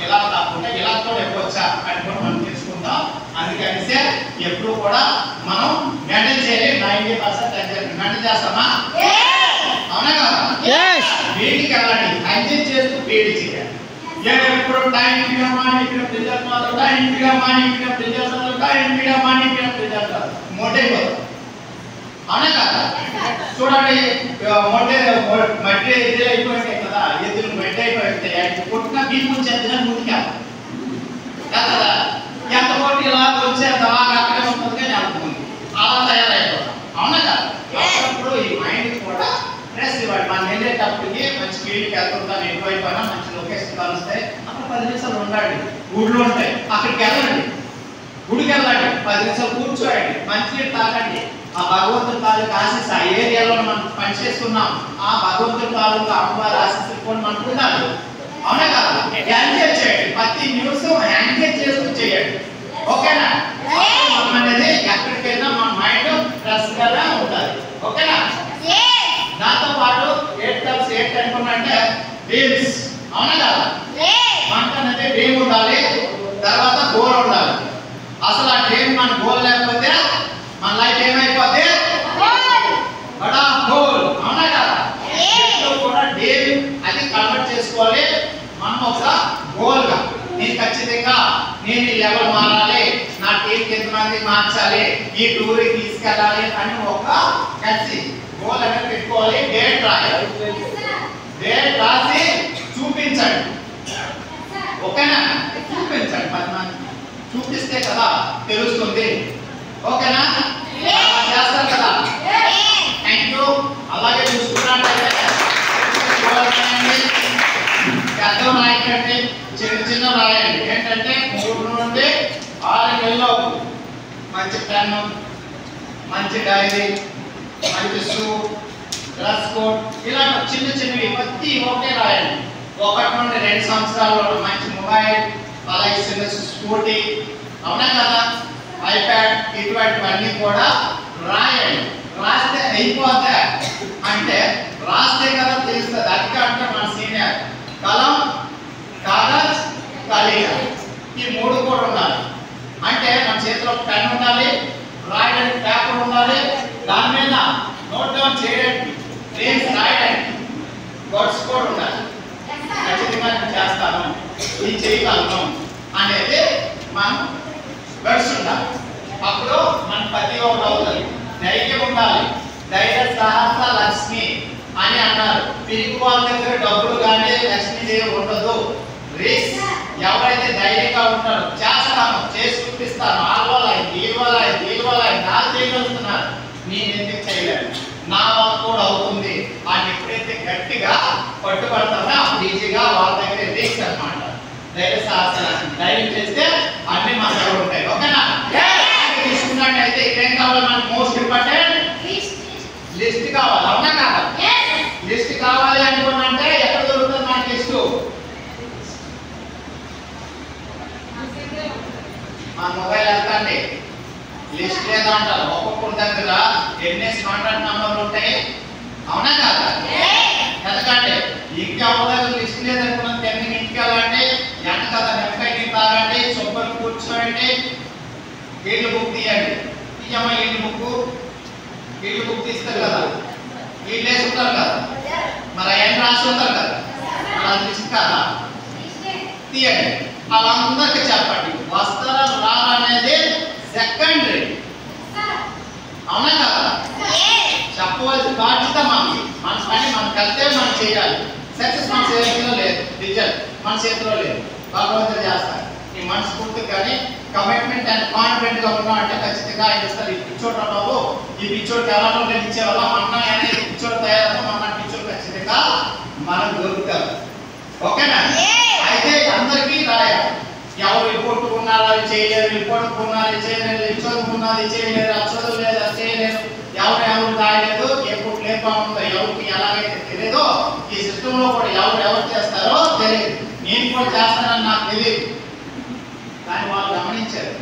ఎలా కాకుండా ఎలా కూడా ఇవ్వచ్చా అని కూడా మనం తెలుసుకుంటాం. అందుకనిసే ఎప్పుడు కూడా మనం మెయింటైన్ చేయాలి. 90% మెయింటైన్ చేస్తామా, అవునా కదా. వీటికి వెళ్ళండి, అడ్జస్ట్ చేస్తూ వేడి చేయాలి. ఎప్పుడు టైం మోటైపోతాం, అవునా కదా. చూడండి, మట్టి ఎద్దులు అయిపోయింటాయి కదా, ఎద్దులు మట్టి అయిపోయింటాయి, కొట్టిన బీపు చెందిన ముందుకు కదా, ఎంత కొట్టి ఇలా వచ్చేది అలాగా అక్కడే ఉంటుంది, కానీ అనుకుంది అలా తయారైపోతాం, అవునా కదా. అప్పుడప్పుడు ఈ మైండ్ కూడా ఫ్రెష్ ఇవ్వాలి. మనం వెళ్ళేటప్పటికి మంచి ఫీల్డ్కి వెళ్తుంటాను, ఎక్కువైపోయినా మంచి లొకేషన్ కలుస్తాయి, అక్కడ 10 నిమిషాలు ఉండండి. ఊళ్ళో ఉంటాయి, అక్కడికి వెళ్ళండి, గుడికి వెళ్ళండి, 10 నిమిషాలు కూర్చోండి, మంచి తాగండి. ఆ భగవంతుడి తాలూకు ఆశీస్ ఆ ఏరియాలో మనం పనిచేస్తున్నాం, ఆ భగవంతుడి తాలూకు అమ్మవారి ఆశీస్సులు కూడా మనకు ఉండాలి, అవునా కదా. ఎంజాయ్ చేయండి, ప్రతి నిమిషం ఎంజాయ్ చేస్తూ చేయండి, ఓకేనా. అనేది ఎక్కడికి వెళ్ళినా మన మైండ్ ఫ్రెష్ గానే ఉంటుంది, ఓకేనా. దాంతో పాటు 8+8 అనుకున్నంటే డ్రీమ్స్, అవునా కదా. మనకు అనేది డ్రీమ్ ఉండాలి, తర్వాత గోల్ ఉండాలి. అసలు ఆ డ్రీమ్ మన గోల్ లేకపోతే మన లైఫ్ ఏమైపోద్ది, బడా గోల్, అవునా కదా. కూడా డ్రీమ్ అది కన్వర్ట్ చేసుకోవాలి మనం ఒక గోల్ గా. నేను ఖచ్చితంగా నేను లెవెల్ మారాలి, నా టీం ఎంతమంది మార్చాలి, ఈ టూర్కి తీసుకెళ్ళాలి అని ఒక కలిసి గోల్ అనేది పెట్టుకోవాలి. డేట్ రాయాలి, డేట్ రాసి చూపించండి. ఓకేనా? చూపించండి, 10 మంది చూపిస్తే కదా తెలుస్తుంది. ఓకేనా? చేస్తారు కదా. Thank you. అలాగే చూసుకున్నట్లయితే పెద్ద రాయండి, చిన్న చిన్న రాయండి. ఏంటంటే 3 నుండి 6 నెలలు మంచి పెన్ను, మంచి డైరీ, మంచి షూ, డ్రెస్ కోడ్, ఇలా చిన్న చిన్నవి ప్రతి ఒకే రాయండి. 1 నుండి 2 సంవత్సరాల మంచి మొబైల్, అలాగే చిన్న స్కూటీ, అవునా కదా, ఐప్యాడ్, ఇటువంటివన్నీ కూడా రాయండి. రాస్తే అయిపోతే అంటే రాస్తే కదా తెలుస్తుంది. అది అంటే మన సీనియర్ కలం, కాగజ్, ఖాళీగా ఈ 3 కూడా ఉండాలి. అంటే మన చేతిలో పెన్ ఉండాలి, రాయడానికి పేపర్ ఉండాలి, దాని మీద నోట్ డౌన్ చేయడానికి, నేమ్స్ రాయడానికి వర్డ్స్ కూడా ఉండాలి. ఖచ్చితంగా నేను చేస్తాను, ఇది చేయగలను అనేది మనం వర్డ్స్ ఉండాలి. అప్పుడు మన ప్రతి ఒక్కటి అవుతుంది. ధైర్యం ఉండాలి. ధైర్య సాహస లక్ష్మి అని అన్నారు. పిరికి వాళ్ళ దగ్గర డబ్బులు కానీ లక్ష్మీదేవి ఉండదు. రిస్క్ ఎవరైతే ధైర్యంగా ఉంటారో చేస్తాను, చేసి చూపిస్తాను, నాకు చేయగలుగుతున్నారు, నేను ఎందుకు చేయలేను, నా వల్ల కూడా అవుతుంది అని ఎప్పుడైతే గట్టిగా పట్టుబడతారో అప్పుడు ఈజీగా వాళ్ళ దగ్గర రిస్క్ అన్నమాట. ధైర్య సాహస లక్ష్మి ధైర్యం చేస్తే అన్ని మన దగ్గర ఉంటాయి. ఓకేనా? తీసుకున్నట్టయితే ఇదేం కావాలి మనకు? మోస్ట్ ఇంపార్టెంట్ లిస్ట్ కావాలి. అవునా కాదా? లిస్ట్ కావాలి అనుకున్నంటే ఎక్కడ దొరుకుతుంది మనకి లిస్టు? మా మొబైల్ వెళ్తాండి, లిస్ట్ లేదా అంటారు. ఒక్కొక్కరి దగ్గర ఎన్ఎస్ కాంటాక్ట్ నంబర్లు ఉంటాయి. అవునా కాదా? ఎందుకంటే ఇంకెవరి దగ్గర లిస్ట్ లేదనుకున్న తెల్లని ఇంటికి వెళ్ళండి, ఎంత కదా నెంపైకి తాగండి, శుభ్రం కూర్చోండి, ఇల్లు బుక్ తీయండి. తీయమ్మా ఇల్లు బుక్ తీస్తారు కదా, వీళ్ళు వేసి ఉంటారు కదా, మరి ఆయన రాసి ఉంటారు కదా, అది లిస్ట్ కదా, తీయండి. వాళ్ళందరికీ చెప్పండి. వస్తారా రారా అనేది సెకండరీ. అవునా కదా? చెప్పవలసిన బాధ్యత మనకి. మన పని మనకు కలిస్తే మనం చేయాలి. సక్సెస్ మన చేతిలో లేదు, రిజల్ట్ మన చేతిలో లేదు, భగవంతుడు చేస్తారు. ఈ మనస్ఫూర్తి కానీ కమిట్మెంట్ అండ్ కాన్ఫిడెంట్ గా ఉన్నాం అంటే ఖచ్చితంగా ఆయన ఇస్తారు. ఈ పిచ్చోడు బాబు, ఈ పిచ్చోడు తెలంగాణలో ఇచ్చే వల్ల మన అనేది పిచ్చోడు తయారవుతాం, మన పిచ్చోడు ఖచ్చితంగా మనకు దొరుకుతారు. ఓకేనా? అయితే అందరికీ రాయాలి. ఎవరు రిపోర్ట్ ఉన్నారు అది చేయలేరు, రిపోర్ట్ ఉన్నారు చేయలేదు, చదువుకున్నది చేయలేదు, చదువులేదు అది చేయలేదు, ఎవరు రాయలేదు, ఎప్పుడు లేపా ఉందో ఎవరికి ఎలాగైతే తెలియదో ఈ సిస్టమ్ లో కూడా ఎవరు చేస్తారో తెలియదు. నేను కూడా చేస్తానని నాకు తెలియదు, కానీ వాళ్ళు గమనించారు.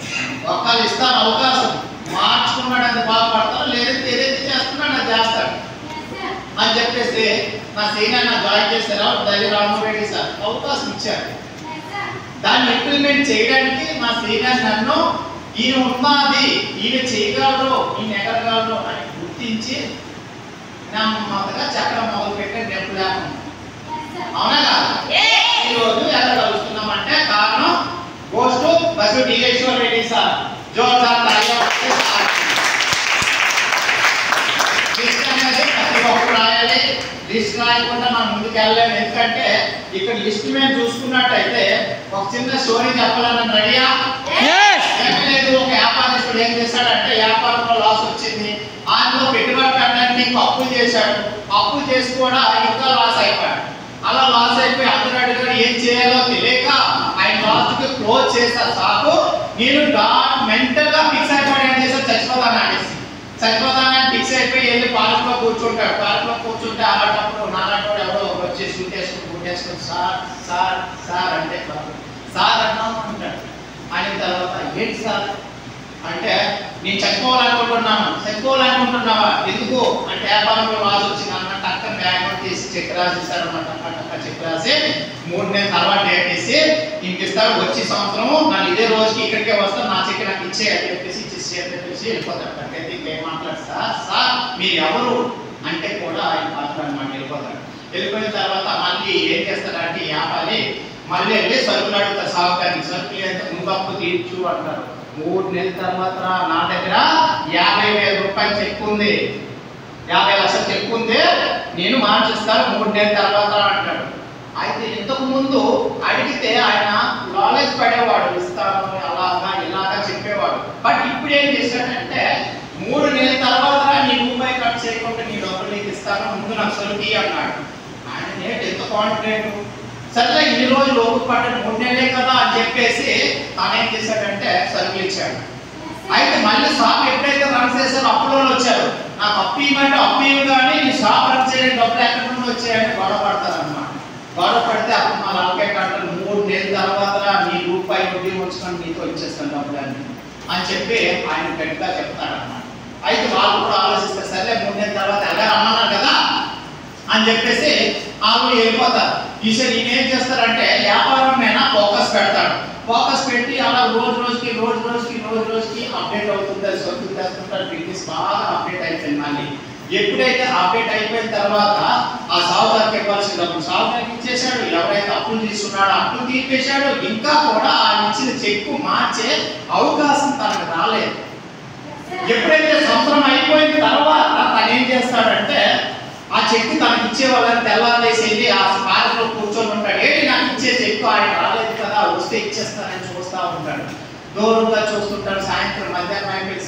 ఒక్కళ్ళు ఇస్తారు అవకాశం, మార్చుకున్నాడు అది బాగుపడతారు, లేదంటే ఏదైతే చేస్తున్నాడు అది చేస్తాడు అని చెప్పేసి నా సీనియర్ నా జాయిన్ చేశారు దగ్గర రామరెడ్డి సార్ అవకాశం ఇచ్చారు. దాన్ని ఇంప్లిమెంట్ చేయడానికి మా సీనియర్ నన్ను ఈయన ఉన్నది, ఈయన చేయగలరు, ఈయన ఎగరగలరు అని గుర్తించి నమ్మకగా చక్రం మొదలు పెట్టే డబ్బు లేకుండా. అవునా కాదు? ఈరోజు ఎలా కలుస్తున్నామంటే కారణం goes to Basu Dileshwar Reddy sir. జోర్దార్ తాళీలు లిస్ట్ అనేది ప్రతి ఒక్కరు రాయాలి. లిస్ట్ రాయకుండా మనం ముందుకు వెళ్ళలేము. ఎందుకంటే ఇక్కడ లిస్ట్ మేము చూసుకున్నట్టయితే ఒక చిన్న స్టోరీ చెప్పాలని రెడీయా? ఏమీ లేదు. ఒక వ్యాపారస్తుడు ఏం చేశాడంటే వ్యాపారంలో లాస్ వచ్చింది, అందులో పెట్టుబడి పెట్టడానికి ఇంకా అప్పులు చేశాడు. అప్పులు చేసి కూడా ఇంకా లాస్ అయిపోయాడు. అలా లాస్ అయిపోయి అందరూ అడిగారు ఏం చేయాలో తెలియక ఆయన లాస్ట్కి క్లోజ్ చేశారు సాకు. నేను మెంటల్ గా ఫిక్స్ అయిపోయి ఏం చేశారు, చచ్చిపోతానని ఫిక్స్ అయిపోయి వెళ్ళి పార్క్ లో కూర్చుంటాడు. పార్క్ లో కూర్చుంటే అలాంటప్పుడు నాలాంటి ఎవరో వచ్చి సూట్ వేసుకుని సార్ సార్ సార్ అంటే సార్ అన్నాం అంటాడు. అయిన తర్వాత ఏంటి సార్ అంటే నేను చచ్చిపోవాలనుకుంటున్నావా? ఎందుకు అంటే వ్యాపారంలో లాస్ వచ్చింది అన్నట్టు అక్కడ బ్యాంక్ తీసి చెక్ రాసిస్తారు అన్నమాట. చెక్ రాసి 3 నెలల తర్వాత డేట్ వేసి ఇంకిస్తారు. వచ్చే సంవత్సరం నన్ను ఇదే రోజుకి ఇక్కడికే వస్తాను, నా చెక్ నాకు ఇచ్చేయాలి చెప్పేసి ఇచ్చేసి వెళ్ళిపోతాడు. అక్కడికి ఇంకేం మాట్లాడు సార్ మీరు ఎవరు అంటే కూడా ఆయన మాట్లాడు మాట వెళ్ళిపోతాడు. వెళ్ళిపోయిన తర్వాత మళ్ళీ ఏం చేస్తాడంటే వ్యాపారి మళ్ళీ వెళ్ళి సరుకులు అడుగుతారు సాగుతానికి. సరుకులు ఎంత ముందు అప్పు తీర్చు అంటారు. 3 నెలల తర్వాత నా దగ్గర 50,000 రూపాయలు చెక్ ఉంది, 50 లక్షలు చెక్ ఉంది, నేను మార్చిస్తాను 3 నెలల తర్వాత అంటాడు. అయితే ఇంతకు ముందు అడిగితే ఆయన నాలెడ్జ్ పడేవాడు, ఇస్తాను అలాగా ఇలాగా చెప్పేవాడు. బట్ ఇప్పుడు ఏం చేశాడంటే 3 నెలల తర్వాత నీ రూపాయి ఖర్చు చేయకుండా నీ డబ్బులు నీకు ఇస్తాను, ముందు నాకు సరుకు అన్నాడు. ఆయన ఎంత కాన్ఫిడెంట్, సరే ఇన్ని రోజులు ఓపిక పడ్డాడు 3 నెలలే కదా అని చెప్పేసి తానేం చేశాడంటే సరుకులు ఇచ్చాడు. అయితే మళ్ళీ షాప్ ఎప్పుడైతే రన్ చేశారో అప్పులో వచ్చారు, నాకు అప్పు ఇవ్వమంటే అప్పు ఇవ్వు కానీ నీ షాప్ రన్ చేయడానికి డబ్బులు ఎక్కడి నుండి వచ్చాయని గొడవ పడతారు అన్నమాట. గొడవ పడితే అప్పుడు మా లాంకేట్ అంటారు 3 నెలల తర్వాత నీ రూపాయి వడ్డీ ఉంచుకొని నీతో ఇచ్చేస్తాను డబ్బులన్నీ అని చెప్పి ఆయన గట్టిగా చెప్తాడు అన్నమాట. అయితే వాళ్ళు కూడా ఆలోచిస్తారు, సరే 3 నెలల తర్వాత ఎలా రమ్మన్నారు కదా అని చెప్పేసి వాళ్ళు వెళ్ళిపోతారు. ఈసారి ఈయన ఏం చేస్తారంటే వ్యాపారం మీద ఫోకస్ పెడతాడు. ఫోకస్ పెట్టి అలా రోజు రోజుకి అప్డేట్ అవుతుంది, సరుకులు తెస్తుంటారు. బిజినెస్ బాగా అప్డేట్ అయిపోయింది. మళ్ళీ ఎప్పుడైతే అప్డేట్ అయిపోయిన తర్వాత ఆ సాగుదారికి ఇవ్వాల్సిన డబ్బులు సాగుదారికి ఇచ్చేశాడు. ఎవరైతే అప్పులు తీసుకున్నాడో అప్పులు తీర్పేశాడు. ఇంకా కూడా ఆ ఇచ్చిన చెక్కు మార్చే అవకాశం తనకు రాలేదు. ఎప్పుడైతే సంవత్సరం అయిపోయిన తర్వాత తను ఏం చేస్తాడంటే ఆ చెక్కు తనకి ఇచ్చే వాళ్ళని తెల్లారేసేది ఆ పార్కులో కూర్చొని ఉంటాడు. ఏంటి నాకు ఇచ్చే చెక్కు ఆయన రాలేదు కదా, వస్తే ఇచ్చేస్తానని చూస్తూ ఉంటాడు. దూరంగా చూస్తుంటాడు. సాయంత్రం మధ్యాహ్నం అయిపోయింది,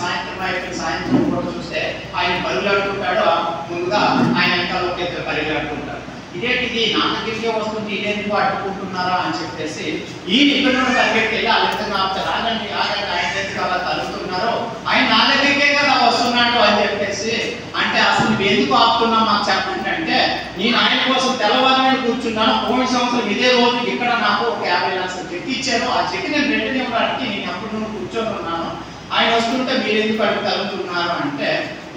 సాయంత్రం కూడా చూస్తే ఆయన పరిగెడుతుంటాడు. ముందుగా ఆయన వెనకాల ఒక ఇద్దరు పరిగెడుతుంటారు. ఇదేంటిది నా దగ్గరికి వస్తుంది, ఇదేందుకు అడ్డుకుంటున్నారా అని చెప్పేసి ఈ నిబంధన పరిగెత్తి వెళ్ళి వాళ్ళిద్దరు ఆపుతారు. ఆగండి ఆయన దగ్గరికి అలా తలుపుతున్నారో ఆయన నా దగ్గరికే కదా వస్తున్నాడు అని చెప్పేసి అంటే అసలు నువ్వు ఎందుకు ఆపుతున్నావు మాకు చెప్పండి అంటే నేను ఆయన కోసం తెల్లవారు కూర్చున్నాను. పోయిన సంవత్సరం ఇదే రోజు ఇక్కడ నాకు ఒక 50 లక్షలు చెక్ ఇచ్చారు. ఆ చెక్ నేను రిటర్న్ ఇవ్వడానికి నేను అప్పుడు కూర్చొని ఉన్నాను. ఆయన వస్తుంటే మీరు ఎందుకు అడిగి తలుపుతున్నారు అంటే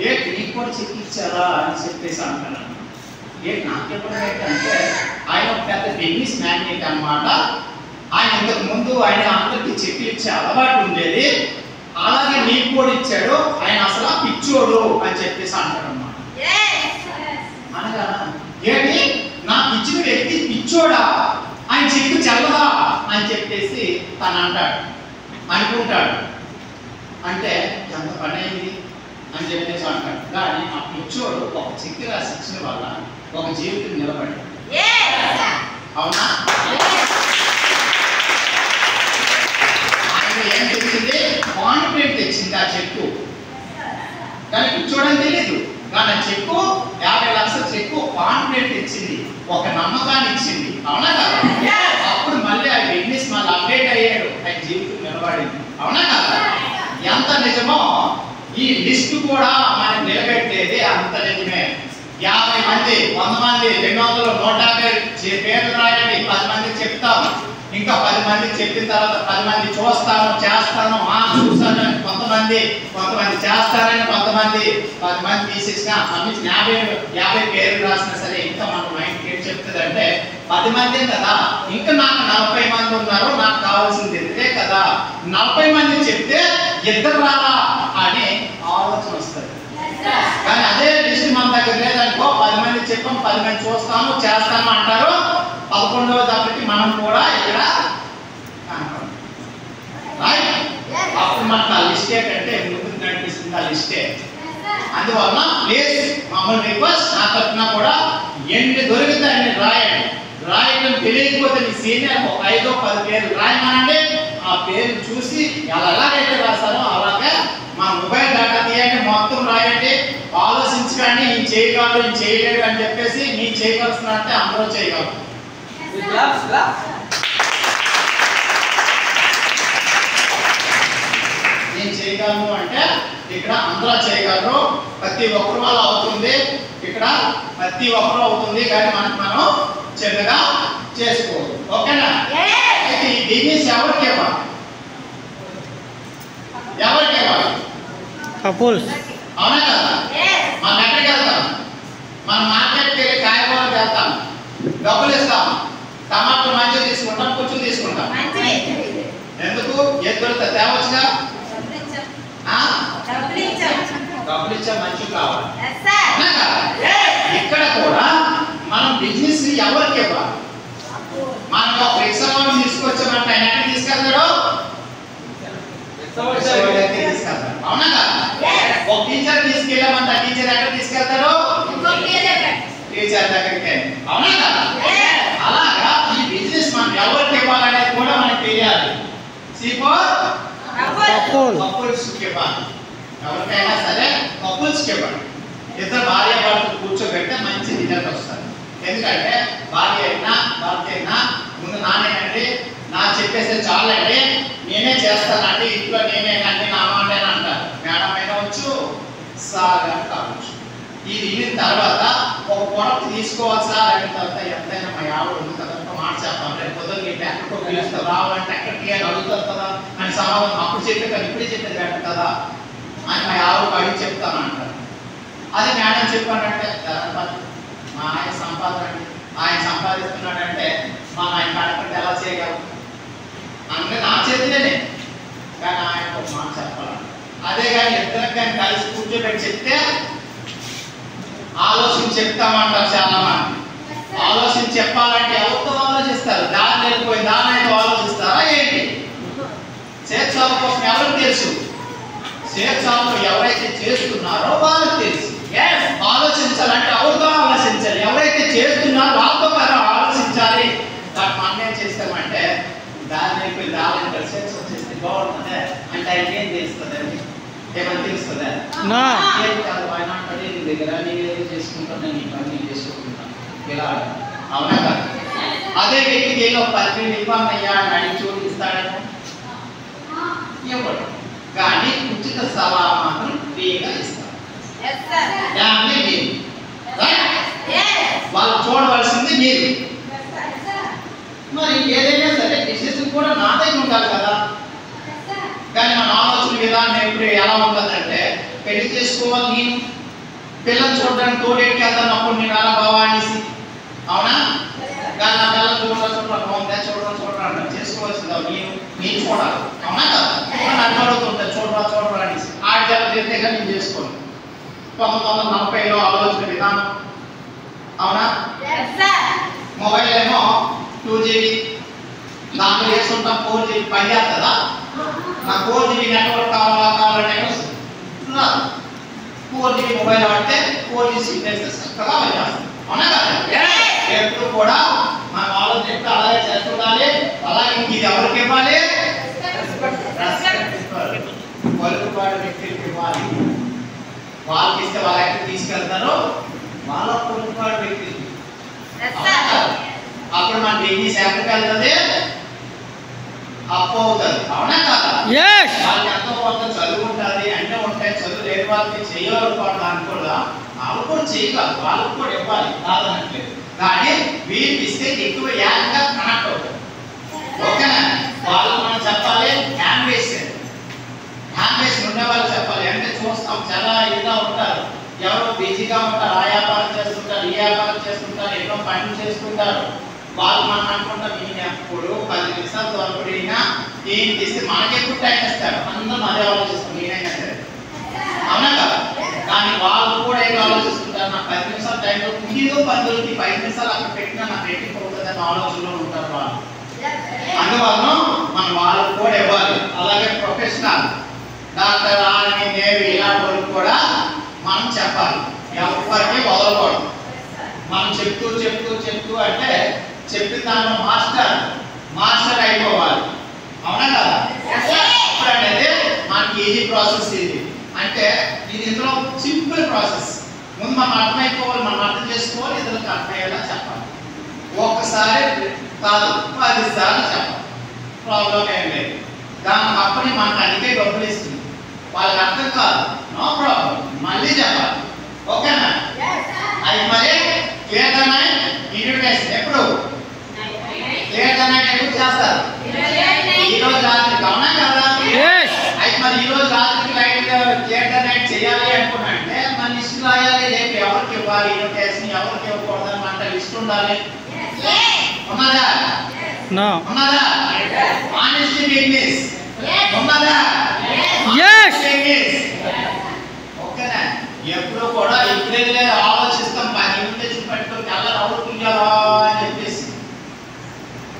ఏంటి నీకు కూడా చెక్ ఇచ్చారా అని చెప్పేసి అంటున్నాను. ఏంటి నాకెప్పుడంటే ఆయన ఒక పెద్ద బిజినెస్ మ్యాగ్నెట్ అన్నమాట. ఆయన ఇంతకు ముందు ఆయన అందరికి చెక్లు ఇచ్చే అలవాటు ఉండేది, అలాగే నీకు కూడా ఇచ్చాడు. ఆయన అసలు పిచ్చోడు అని చెప్పేసి అంటాడు అన్నమాట. అనగా ఏంటి నాకు ఇచ్చిన వ్యక్తి పిచ్చోడా, ఆయన చెక్కు చెల్లదా అని చెప్పేసి తను అంటాడు, అనుకుంటాడు. అంటే ఎంత పని అయింది అని చెప్పేసి అంటాడు. కానీ ఆ పిచ్చోడు ఒక చెక్కు రాసి ఇచ్చిన వల్ల ఒక జీవితం నిలబడి, అవునా? ఆయన ఏం తెచ్చింది? కాన్ఫిడెంట్ తెచ్చింది ఆ చెక్కు. కానీ పిచ్చోడని తెలియదు. కానీ ఆ చెక్కు 50 లక్షల చెక్కు కాన్ఫిడెంట్ ఇచ్చింది, ఒక నమ్మకాన్ని ఇచ్చింది, అవునా కదా? అప్పుడు మళ్ళీ ఆ బిజినెస్ మళ్ళీ అప్డేట్ అయ్యాడు, ఆయన జీవితం నిలబడింది, అవునా కదా? ఎంత నిజమో ఈ లిస్టు కూడా మనకి నిలబెట్టేది అంత నిజమే. 50 మంది, 100 మంది, 200, 150 పేర్లు రాయండి, 10 మందికి చెప్తాము. ఇంకా 10 మందికి చెప్పిన తర్వాత 10 మంది చూస్తాను చేస్తాను చూస్తాను కొంతమంది చేస్తారని కొంతమంది 10 మంది తీసేసిన 50 పేర్లు రాసినా సరే ఇంకా మన మైండ్ ఏం చెప్తుంది అంటే 10 మంది కదా, ఇంకా నాకు 40 మంది ఉన్నారు, నాకు కావాల్సింది ఇదే కదా, 40 మంది చెప్తే ఇద్దరు రాలా అని ఆలోచన వస్తుంది. కానీ అదే లిస్ట్ మన దగ్గర లేదనుకో 10 మంది చెప్పాం, 10 మంది చూస్తాము చేస్తాము అంటారు. 11వ దప్పటికి మనం కూడా ఇక్కడ అప్పుడు మనకు ఆ లిస్ట్ ఏంటంటే ముందుకు నడిపిస్తుంది ఆ లిస్టే. అందువల్ల ప్లీజ్ మమ్మల్ని రిక్వెస్ట్ నా తరఫున కూడా ఎన్ని దొరికితే అన్ని రాయండి. రాయడం తెలియకపోతే మీ సీనియర్ ఒక 5-10 పేర్లు రాయమనండి. ఆ పేరు చూసి ఎలాగైతే రాస్తారో అలాగే మా మొబైల్ డేటా తీయండి, మొత్తం రాయండి. ఆలోచించకండి ఈయన చేయగలరు ఈయన చేయలేడు అని చెప్పేసి నేను చేయగలుగుతున్నట్టే అందరూ చేయగలరు. నేను చేయగలను అంటే ఇక్కడ అందరూ చేయగలరు, ప్రతి ఒక్కరు వల్ల అవుతుంది, ఇక్కడ ప్రతి ఒక్కరు అవుతుంది. కానీ మనం చిన్నగా చేసుకోవాలి, ఓకేనా? అయితే ఈ బిజినెస్ ఎవరికి ఇవ్వాలి? ఎవరికి ఇవ్వాలి? కపుల్స్, అవునా కదా? మనం ఎక్కడికి వెళ్తాం? మనం మార్కెట్కి వెళ్ళి కాయగూరలకు వెళ్తాం, డబ్బులు ఇస్తాం, టమాటాలు మంచిగా తీసుకుంటాం, కొంచెం తీసుకుంటాం. ఎందుకు? ఏది దొరికితే తేవచ్చుగా, డబ్బులు ఇచ్చా మంచిగా కావాలి. ఇక్కడ కూడా మనం బిజినెస్ ఎవరికి ఇవ్వాలి? మనం ఒక రిక్షాలో తీసుకెళ్తాడు? తీసుకెళ్తాడు. అవునా కదా? ఒక టీచర్ తీసుకెళ్ళామంట, టీచర్ ఎక్కడ తీసుకెళ్తాడు? టీచర్ దగ్గరికి. అవునా కదా? అలాగా ఈ బిజినెస్ మనం ఎవరికి ఇవ్వాలనేది కూడా మనకు తెలియాలి. కపుల్స్కి ఇవ్వాలి. ఎవరికైనా సరే కపుల్స్కి ఇవ్వాలి. ఇద్దరు భార్య భర్తలు కూర్చోబెడితే మంచి రిజల్ట్ వస్తారు. ఎందుకంటే భార్య అయినా భర్త అయినా ముందు నానేనండి, నా చెప్పేస్తే చాలండి, నేనే చేస్తానండి, ఇంట్లో నేనేనండి, నా మాటేనా అంటారు. మేడం అయినా వచ్చు, సార్ అని కావచ్చు. ఇది విన్న తర్వాత ఒక ప్రోడక్ట్ తీసుకోవాలి సార్ అయిన తర్వాత ఎంతైనా మా ఆవిడ ఉంది కదా ఒక మాట చెప్పాలి, రేపు పొద్దున్న నీకు ఎక్కడికో పిలుస్తారు, రావాలంటే ఎక్కడికి అని అడుగుతారు కదా అని సమాధానం అప్పుడు చెప్పే కదా ఇప్పుడే చెప్పేది బెటర్ కదా అని మా ఆవిడకి అడిగి చెప్తాను అంటారు. అదే మేడం చెప్పానంటే మా ఆయన సంపాదన అండి, ఆయన సంపాదిస్తున్నాడంటే మా ఆయన కడపంటే ఎలా చేయగలం అంటే నా చేతిలోనే, కానీ ఆయన ఒక మాట చెప్పాలి. అదే కానీ ఇద్దరికి కానీ కలిసి కూర్చోబెట్టి చెప్తే ఆలోచించి చెప్తామంటారు చాలా మంది. ఆలోచించి చెప్పాలంటే ఎవరితో ఆలోచిస్తారు? దాని వెళ్ళిపోయి దానితో ఆలోచిస్తారా ఏంటి? చేర్చాల కోసం ఎవరికి తెలుసు? చేర్చాలను ఎవరైతే చేస్తున్నారో వాళ్ళకి తెలుసు. ఆలోచించాలంటే ఎవరితో ఆలోచించాలి? ఎవరైతే చేస్తున్నారో వాళ్ళతో కదా ఆలోచించాలి. దాన్ని మనం ఏం చేస్తామంటే దాని వెళ్ళిపోయి దాని చేర్చి వచ్చేస్తే బాగుంటుంది అంటే ఆయనకి ఏం తెలుస్తుందండి? ఏమని తెలుస్తుందా? ఏం కాదు, ఆయన అంటాడు నీ దగ్గర నేను ఏదో చేసుకుంటాను, నేను ఈ పని నేను చేసుకుంటాను ఇలా. అవునా కాదు? అదే వ్యక్తికి ఏదో 10,000 ఇవ్వమయ్యా అని అడిగి చూపిస్తాడేమో ఇవ్వడు, కానీ ఉచిత సలహా మాత్రం ఫ్రీగా ఇస్తారు. వాళ్ళు చూడవలసింది మీరు. మరి ఏదైనా సరే డిసిషన్ కూడా నా దగ్గర ఉండాలి కదా. కానీ మన ఆలోచన విధానం ఎప్పుడు ఎలా ఉంటుందంటే పెళ్లి చేసుకోవాలి నేను, పిల్లలు చూడడానికి తోడేటికి వెళ్తాను అప్పుడు నేను అలా బావా అనేసి. అవునా? కానీ నా పిల్లలు చూడరా చేసుకోవాల్సిందా నేను చూడాలి. అవునా కదా? నన్ను అడుగుతుంటా చూడరా అనేసి ఆడి జల చేస్తే కానీ నేను చేసుకోను. 1940లో ఆలోచన విధానం. అవునా? మొబైల్ ఏమో 2GB, దాంట్లో వేసుకుంటాం 4GB పని చేస్తుందా? నా 4GB నెట్వర్క్ కావాలంటే 4GB మొబైల్ వాడితే 4G సిగ్నల్స్ చక్కగా పనిచేస్తాం. అవునా కదా? ఎప్పుడు కూడా మన ఆలోచన ఎప్పుడు అలాగే చేస్తుండాలి. అలాగే ఇది ఎవరికి ఇవ్వాలి? పలుకుబాటు వ్యక్తులకు ఇవ్వాలి. వాళ్ళకి ఇస్తే వాళ్ళ ఎక్కడికి తీసుకెళ్తారో వాళ్ళ పలుకుబాటు వ్యక్తులు. అప్పుడు మన బిజినెస్ ఎక్కడికి వెళ్తుంది? అప్పు అవుతుంది. అవునా కదా? వాళ్ళకి ఎంతో కొంత చదువు ఉంటుంది అంటే ఉంటాయి, చదువు లేని వాళ్ళకి చేయకూడదు అనుకోదా? వాళ్ళు కూడా చేయగలరు, వాళ్ళకి కూడా ఇవ్వాలి కాదనట్లేదు. కానీ వీళ్ళకి ఇస్తే ఎక్కువ యాక్గా కనెక్ట్ అవుతుంది. ఓకేనా? వాళ్ళకి మనం చెప్పాలి హ్యాండ్ వేస్ ఉండే వాళ్ళు చెప్పాలి. అంటే చూస్తాం చాలా ఇదిగా ఉంటారు, ఎవరో బిజీగా ఉంటారు, ఆ వ్యాపారం చేస్తుంటారు, ఈ వ్యాపారం చేస్తుంటారు, ఎన్నో పనులు చేస్తుంటారు. వాళ్ళు మనం అనుకుంటాం ఈయన ఎప్పుడు 10 నిమిషాలు దొరకడినా ఏం చేస్తే మనకెప్పుడు టైం ఇస్తారు, అందరం అదే ఆలోచిస్తాం నేనైనా సరే. అవునా కదా? కానీ వాళ్ళు కూడా ఏం ఆలోచిస్తుంటారు, నాకు 10 నిమిషాలు టైం ఏదో 10 రోజులకి 5 నిమిషాలు అక్కడ పెట్టినా నాకు రేటింగ్ అవుతుంది అనే ఆలోచనలో ఉంటారు వాళ్ళు. అందువల్ల మనం వాళ్ళకు కూడా ఇవ్వాలి. అలాగే ప్రొఫెషనల్ డాక్టర్ ఆర్మీ నేవీ ఇలాంటి వాళ్ళకి కూడా మనం చెప్పాలి. ఎవరికి వదలకూడదు. మనం చెప్తూ అంటే చెప్పిన దాంట్లో మాస్టర్ అయిపోవాలి. అవునా కదా? ఇప్పుడు అనేది మనకి ఈజీ ప్రాసెస్ ఇది. అంటే ఇది ఇందులో సింపుల్ ప్రాసెస్. ముందు మనం అర్థమైపోవాలి, మనం అర్థం చేసుకోవాలి, ఇతరులకు అర్థమయ్యేలా చెప్పాలి. ఒక్కసారి కాదు 10 సార్లు చెప్పాలి, ప్రాబ్లం ఏం లేదు. దాని అప్పని మనకు అందుకే డబ్బులు ఇస్తుంది. వాళ్ళకి అర్థం కాదు, నో ప్రాబ్లం, మళ్ళీ చెప్పాలి. ఓకేనా? అది మరి క్లియర్ నైట్ ఇన్విటేషన్ ఎప్పుడు క్లియర్ నైట్ ఎప్పుడు చేస్తారు? ఈ రోజు రాత్రికి. అవునా కదా? అయితే మరి ఈ రోజు రాత్రికి లైట్ క్లియర్ నైట్ చేయాలి అనుకున్నాంటే మన లిస్ట్ రాయాలి. రేపు ఎవరికి ఇవ్వాలి ఇన్విటేషన్, ఎవరికి ఇవ్వకూడదని మన లిస్ట్ ఉండాలి. ఉన్నదా? ఉన్నదా? ఆనెస్టీ బిజినెస్ ఉన్నదా? ఓకేనా? ఎప్పుడు కూడా ఇప్పుడే ఆలోచిస్తాం 10 ఇన్విటేషన్ పెట్టుకొని ఎలా రౌండ్ తీయాలా అని చెప్పేసి.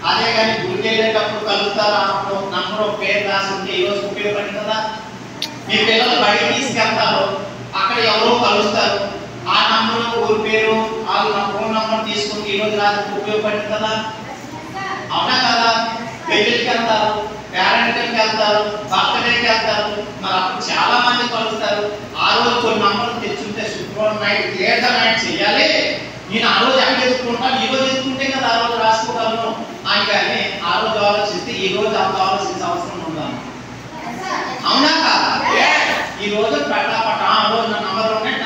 అదే కానీ గుడికి వెళ్ళేటప్పుడు కలుగుతాం కలుస్తారు అప్పుడు నంబర్ పేరు రాసి ఉంటే ఈరోజు ఉపయోగపడింది కదా. మీ పిల్లలు బయట తీసుకెళ్తారు, అక్కడ ఎవరో కలుస్తారు, ఆ నంబర్ ఊరి పేరు వాళ్ళ ఫోన్ నంబర్ తీసుకుంటే ఈరోజు రాత్రికి ఉపయోగపడింది కదా. అవునా కదా. పెళ్ళికి వెళ్తారు, పేరెంట్కి వెళ్తారు, బర్త్డేకి వెళ్తారు, మరి అప్పుడు చాలా మంది కలుస్తారు. ఆ రోజు కొన్ని నంబర్లు తెచ్చుంటే శుక్రవారం నైట్ లేదా నైట్ చేయాలి, నేను ఆ రోజు ఎక్కడ ఎదుర్కొంటాను, ఈ రోజు ఎదుర్కొంటే కదా ఆ రోజు రాసుకోగలను అని. కానీ ఆ రోజు ఆలోచిస్తే ఈ రోజు అంత ఆలోచించే అవసరం ఉండాలి. అవునా కాదా. ఈ రోజు పటాపట ఆ రోజు నా నంబర్ ఉన్నాయి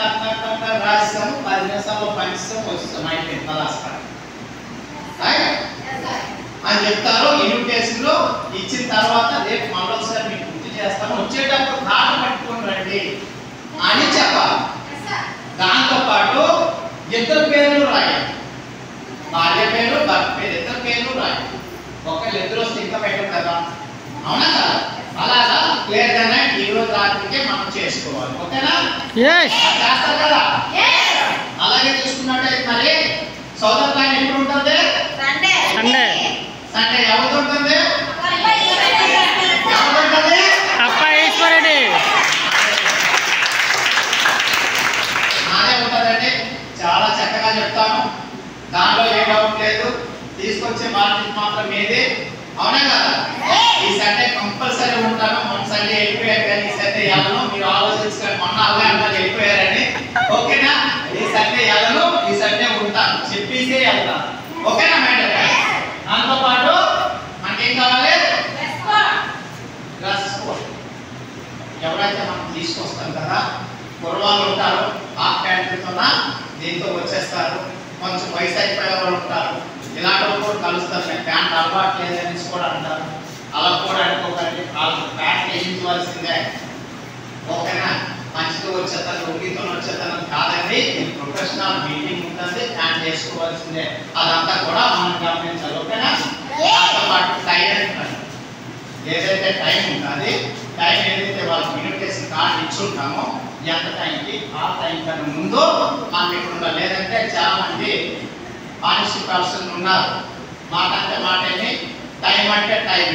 రాస్తాము, 10 నిమిషాల్లో పంచిస్తాం, వస్తాం, అయిపోయింది రాస్తాం అని చెప్తారు. ఇన్విటేషన్ లో ఇచ్చిన తర్వాత రేపు మళ్ళొకసారి మీకు గుర్తు చేస్తాను, వచ్చేటప్పుడు కార్డు పట్టుకొని రండి అని చెప్పాలి. దాంతో పాటు ఇద్దరు పేర్లు రాయాలి, భార్య పేరు భర్త పేరు ఇద్దరు పేర్లు రాయాలి. ఒకళ్ళు ఇద్దరు వస్తే ఇంకా పెట్టరు కదా. అవునా కదా. అలాగా లేదన్నా ఈ రోజు రాత్రికే మనం చేసుకోవాలి. ఓకేనా. చేస్తారు కదా. అలాగే చూసుకున్నట్టయితే మరి సౌదర్యాన్ని ఎప్పుడు ఉంటుంది? సండే. సండే ఎవరు ఉంటుంది? నాదే ఉంటుందండి. చాలా చక్కగా చెప్తాను, దానిలో ఏ డౌట్ లేదు. తీసుకొచ్చే బాధ్యత మాత్రం మీదే. అవునా కదా. ఈ సండే కంపల్సరీ ఉంటాను. మొన్న సండే వెళ్ళిపోయారు కానీ ఈ సండే వెళ్ళను. మీరు ఆలోచించుకొని మొన్న అవే అన్నారు వెళ్ళిపోయారని. ఓకేనా. ఈ సండే వెళ్ళను, ఈ సండే ఉంటాను, చెప్పేసే వెళ్తాను. ఓకేనా మేడం. దాంతో పాటు మనకేం కావాలి? Dress code. ఎవరైతే మనం తీసుకొస్తాం కదా, కుర్రవాళ్ళు ఉంటారు, హాఫ్ ప్యాంట్లతో దీంతో వచ్చేస్తారు. కొంచెం వయసు అయిపోయే వాళ్ళు ఉంటారు, ఇలాంటి వాళ్ళు కూడా కలుస్తారు. నేను ప్యాంట్ అలవాటు లేదని కూడా అంటారు. అలా కూడా అనుకోకండి, వాళ్ళకి ప్యాంట్ వేయించవలసిందే. ఓకేనా. మంచిగా వచ్చేస్తాను, లుంగితో వచ్చేస్తాను కాదండి. ప్రొఫెషనల్ మీటింగ్ ఉంటుంది, ప్యాంట్ వేసుకోవాల్సిందే. అదంతా కూడా మనం గమనించాలి. ఓకేనా. దాంతో పాటు టైం అంటారు, ఏదైతే టైం ఉంటుంది, టైం ఏదైతే వాళ్ళకి ఇన్విటేషన్ కార్డు ఇచ్చుంటామో ఎంత టైంకి ఆ టైం కన్నా ముందు మనం ఇక్కడ ఉండాలి. లేదంటే చాలా మంది ఆనెస్ట్ పర్సన్ ఉన్నారు, మాట అంటే మాటని, టైం అంటే టైం,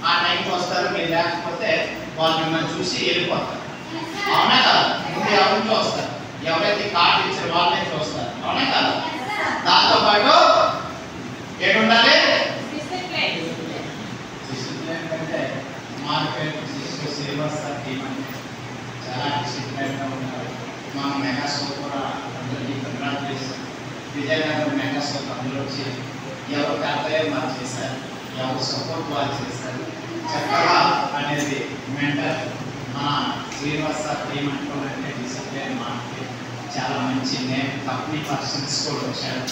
ఆ టైంకి వస్తారు. మీరు లేకపోతే వాళ్ళు మిమ్మల్ని చూసి వెళ్ళిపోతారు. అవునా కదా. ముందు ఎవరిని చూస్తారు? ఎవరైతే కార్డు ఇచ్చారు వాళ్ళని చూస్తారు. అవునా కదా. దాంతో పాటు ఏడు ఉండాలి? అంటే మార్కెట్ చాలా డిసిప్లైన్గా ఉన్నారు. మన మెగా షో కూడా అందరికీ కంగ్రాచులేషన్. విజయనగరం మెగా షో అందరూ వచ్చి ఎవరు కర్తవ్యం వాళ్ళు చేశారు, ఎవరు సపోర్ట్ వాళ్ళు చేశారు. చక్కగా అనేది మెంటర్ మన శ్రీనివాస టీం అనుకోవాలంటే డిసిప్లైన్ మనకి చాలా మంచి నేమ్ కంపెనీ పర్సన్స్ కూడా వచ్చారు.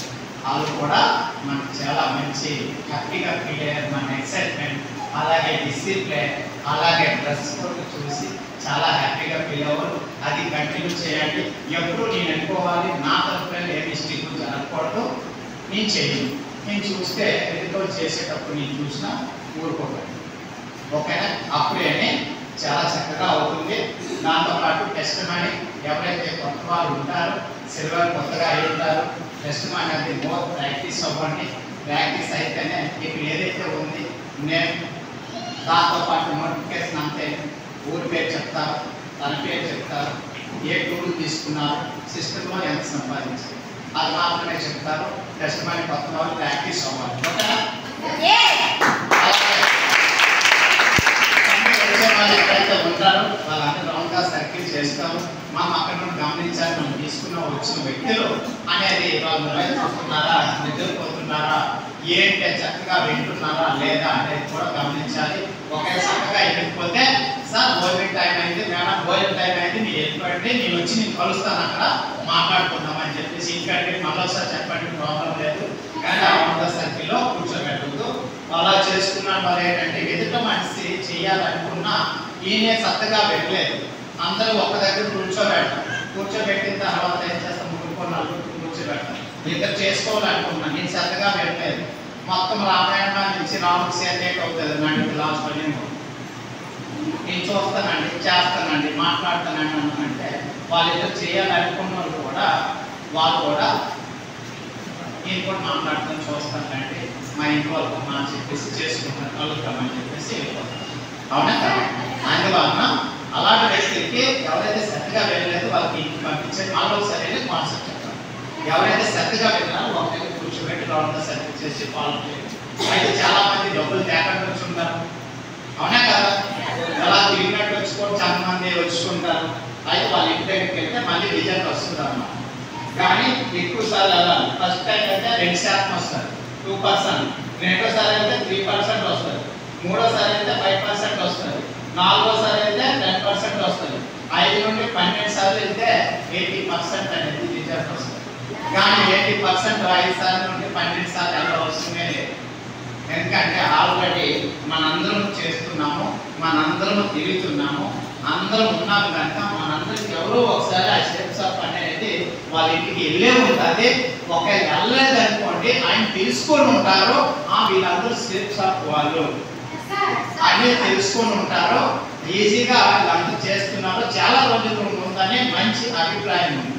వాళ్ళు కూడా మనకు చాలా మంచి హ్యాపీగా ఫీల్ అయ్యారు. మన ఎక్సైట్మెంట్ అలాగే డిసిప్లైన్ అలాగే డ్రెస్ కోడ్ చూసి చాలా హ్యాపీగా ఫీల్ అవ్వరు. అది కంటిన్యూ చేయండి. ఎప్పుడు నేను అనుకోవాలి నా తరఫున ఏ మిస్టేక్ జరగకూడదు, నేను చేయను. నేను చూస్తే ఎదుటో చేసేటప్పుడు నేను చూసినా ఊరుకోకండి. ఓకేనా. అప్పుడే చాలా చక్కగా అవుతుంది. దాంతోపాటు టెస్ట్ మనీ ఎవరైతే కొత్త వాళ్ళు ఉంటారో, సిల్వర్ కొత్తగా అయి ఉంటారు, టెస్ట్ మనీ అది మోర్ ప్రాక్టీస్ అవ్వండి. ప్రాక్టీస్ అయితేనే ఇప్పుడు ఏదైతే ఉంది నేను దాంతోపాటు నోటిఫికేషన్ అంతే ఊరి పేరు చెప్తారు, తన పేరు చెప్తారు, ఏ టూల్ తీసుకున్నారు, సిస్టంలో ఎంత సంపాదించారు, అది మాత్రమే చెప్తారు. టెస్ట్ మనీ కొత్త వాళ్ళు ప్రాక్టీస్ అవ్వాలి. ఓకేనా. వాళ్ళు ఎక్కడైతే ఉంటారో వాళ్ళందరూ రౌండ్గా సర్కిల్ చేస్తారు. మనం అక్కడ నుండి గమనించాలి, మనం తీసుకున్న వచ్చిన వ్యక్తులు అనేది వాళ్ళు మొబైల్ చూస్తున్నారా, నిద్రపోతున్నారా, ఏంటి చక్కగా వింటున్నారా లేదా అనేది కూడా గమనించాలి. ఒకే చక్కగా వెళ్ళిపోతే సార్ భోజనం టైం అయింది, మేడం భోజనం టైం అయింది, మీరు వెళ్ళిపోండి, నేను వచ్చి నేను కలుస్తాను, అక్కడ మాట్లాడుకుందాం అని చెప్పేసి ఇంకంటే మళ్ళీ ఒకసారి చెప్పండి, ప్రాబ్లం లేదు. కానీ ఆ రౌండ్గా సర్కిల్లో కూర్చోబెట్టద్దు. అలా చేసుకున్న వాళ్ళు ఏంటంటే ఎదుట మనిషి చేయాలనుకున్నా ఈయనే సత్తగా వెళ్ళలేదు. అందరూ ఒక్క దగ్గర కూర్చోబెడతాం. కూర్చోబెట్టిన తర్వాత ఏం చేస్తాం, ముగ్గురు నలుగురు కూర్చోబెడతాం. ఇద్దరు చేసుకోవాలనుకున్నాను, నేను సత్తగా వెళ్ళలేదు. మొత్తం రామాయణం నుంచి రాముడు సేట్ అవుతుంది నన్ను లాస్ట్ నేను చూస్తానండి, చేస్తానండి, మాట్లాడతానండి అన్నంటే వాళ్ళిద్దరు చేయాలనుకున్న వాళ్ళు కూడా నేను కూడా మాట్లాడుతాను చూస్తానండి మా ఇంటి వాళ్ళకి అమ్మ చెప్పేసి చేసుకుంటారు, కలుగుతామని చెప్పేసి వెళ్ళిపోతారు. అవునా కదా? అందువలన అలాంటి వ్యక్తికి ఎవరైతే శ్రద్ధగా వెళ్ళలేదో వాళ్ళకి ఇంటికి పంపించేది మళ్ళీ ఒకసారి వెళ్ళి కాన్సెప్ట్ చెప్తారు. ఎవరైతే శ్రద్ధగా వెళ్ళారో ఒక దగ్గర కూర్చోబెట్టి రౌండ్గా సర్వీస్ చేసి పాలు అయితే చాలా మంది డబ్బులు తేకుండా వచ్చుకుంటారు. అవునా కదా? ఎలా తిరిగినట్టు వచ్చుకోవడం చాలా మంది వచ్చుకుంటారు. అయితే వాళ్ళ ఇంటి దగ్గరికి వెళ్తే మళ్ళీ రిజల్ట్ వస్తుంది అన్నమాట. కానీ ఎక్కువ సార్లు వెళ్ళాలి. ఫస్ట్ టైం అయితే 2% వస్తారు, 2%. రెండోసారి అయితే 3% వస్తుంది, మూడోసారి అయితే 5% వస్తుంది, నాలుగోసారి అయితే 10% వస్తుంది, 5 నుండి 12 సార్లు వెళ్తే 80% అనేది రిజల్ట్ వస్తుంది. కానీ 80% 5 సార్లు నుండి 12 సార్లు ఎలా వస్తుందే లేదు. ఎందుకంటే ఆల్రెడీ మనందరం చేస్తున్నాము, మనందరం తిరుగుతున్నాము, అందరం ఉన్నాము కనుక మనందరికి ఎవరో ఒకసారి ఆ స్టెప్స్ ఆఫ్ అనేది వాళ్ళ ఇంటికి వెళ్ళే ఉంటుంది. ఒకవేళ వెళ్ళలేదనుకోండి, ఆయన తెలుసుకొని ఉంటారు వీళ్ళందరూ స్టెప్స్ ఆఫ్ వాళ్ళు అన్నీ తెలుసుకొని ఉంటారు. ఈజీగా వీళ్ళందరూ చేస్తున్నారు, చాలా రోజులు ఉంటుందని మంచి అభిప్రాయం ఉంది.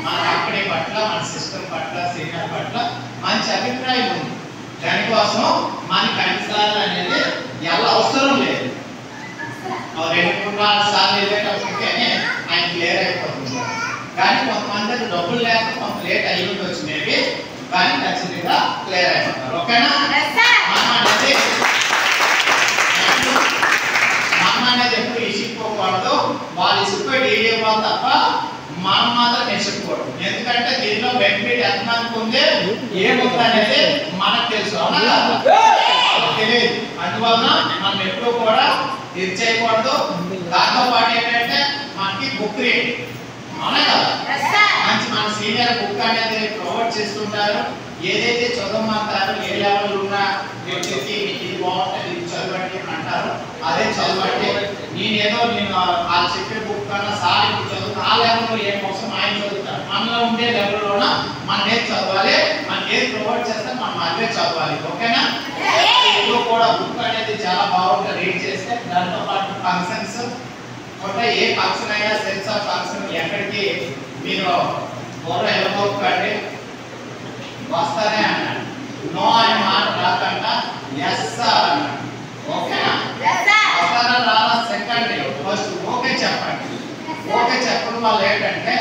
మన కంపెనీ పట్ల, మన సిస్టమ్ పట్ల, సీనియర్ పట్ల మంచి అభిప్రాయం ఉంది. దానికోసం మనకి అన్నిసార్లు అనేది ఎలా అవసరం లేదు. 2-3-4 సార్లు వెళ్ళేటప్పటికే ఆయన క్లియర్ అయిపోతుంది. కానీ కొంతమంది డబ్బులు లేక కొంత లేట్ అయ్యి ఉండొచ్చు మేబీ, కానీ ఖచ్చితంగా క్లియర్ అయిపోతారు. ఓకేనా? మనం అనేది ఎప్పుడు ఇసుకుపోకూడదు. వాళ్ళు ఇసుకుపోయి డీడీ ఇవ్వాలి తప్ప మనం మాత్రం ఇసుకుపోవడం. ఎందుకంటే దీనిలో బెనిఫిట్ ఎంతమందికి ఉంది, ఏముంది అనేది మనకు తెలుసు. అవునా? తెలియదు. అందువలన మనం ఎప్పుడు కూడా ఇది చేయకూడదు. దాంతో పాటు ఏంటంటే మనకి బుక్ రీడ్, అవునా కదా? మంచి మన సీనియర్ బుక్ అనేది ప్రొవైడ్ చేస్తుంటారు. ఏదైతే చదవమంటారు, ఏ లెవెల్ ఉన్న వ్యక్తికి ఇది బాగుంటుంది, ఇది చదవండి అంటారు, అదే చదవండి. నేను వాళ్ళు చెప్పే బుక్ కన్నా సార్ ఇప్పుడు చదువుతా, ఆ లెవెల్లో ఏ కోసం ఆయన చదువుతారు. మనలో ఉండే లెవెల్లోన మనం ఏది చదవాలి, మనం ఏది ప్రొవైడ్ చేస్తే మనం అదే చదవాలి. ఓకేనా? ఇప్పుడు కూడా బుక్ అనేది చాలా బాగుంటుంది రీడ్ చేస్తే. దాంతో పాటు ఫంక్షన్స్ ఉంటాయి. ఏ ఫంక్షన్ అయినా సెన్స్ ఆఫ్ ఫంక్షన్ ఎక్కడికి మీరు బోర్డు వెళ్ళబోకండి, వస్తానే అన్నాడు. నో అనే మాట రాకుండా ఎస్ సార్ అన్నాడు. ఓకేనా? వస్తారా రాలా సెకండ్, ఫస్ట్ ఓకే చెప్పండి. ఓకే చెప్పడం వల్ల ఏంటంటే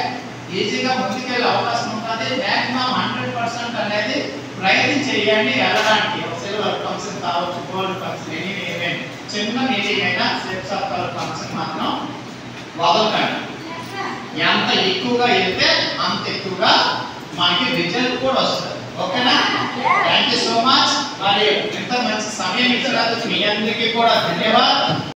ఈజీగా ముందుకెళ్ళే అవకాశం ఉంటుంది. మ్యాక్సిమం 100% అనేది ప్రయత్నం చేయండి వెళ్ళడానికి. సిల్వర్ ఫంక్షన్ కావచ్చు, గోల్డ్ ఫంక్షన్, ఎనీ చిన్న మీటింగ్ అయినా స్టెప్స్ ఆఫ్ ఫంక్షన్ మాత్రం వదలకండి. ఎంత ఎక్కువగా వెళ్తే అంత ఎక్కువగా మనకి రిజల్ట్ కూడా వస్తుంది. ఓకేనా? Thank you so much. మరి ఇంత మంచి సమయం ఇచ్చినందుకు మీ అందరికీ కూడా ధన్యవాదాలు.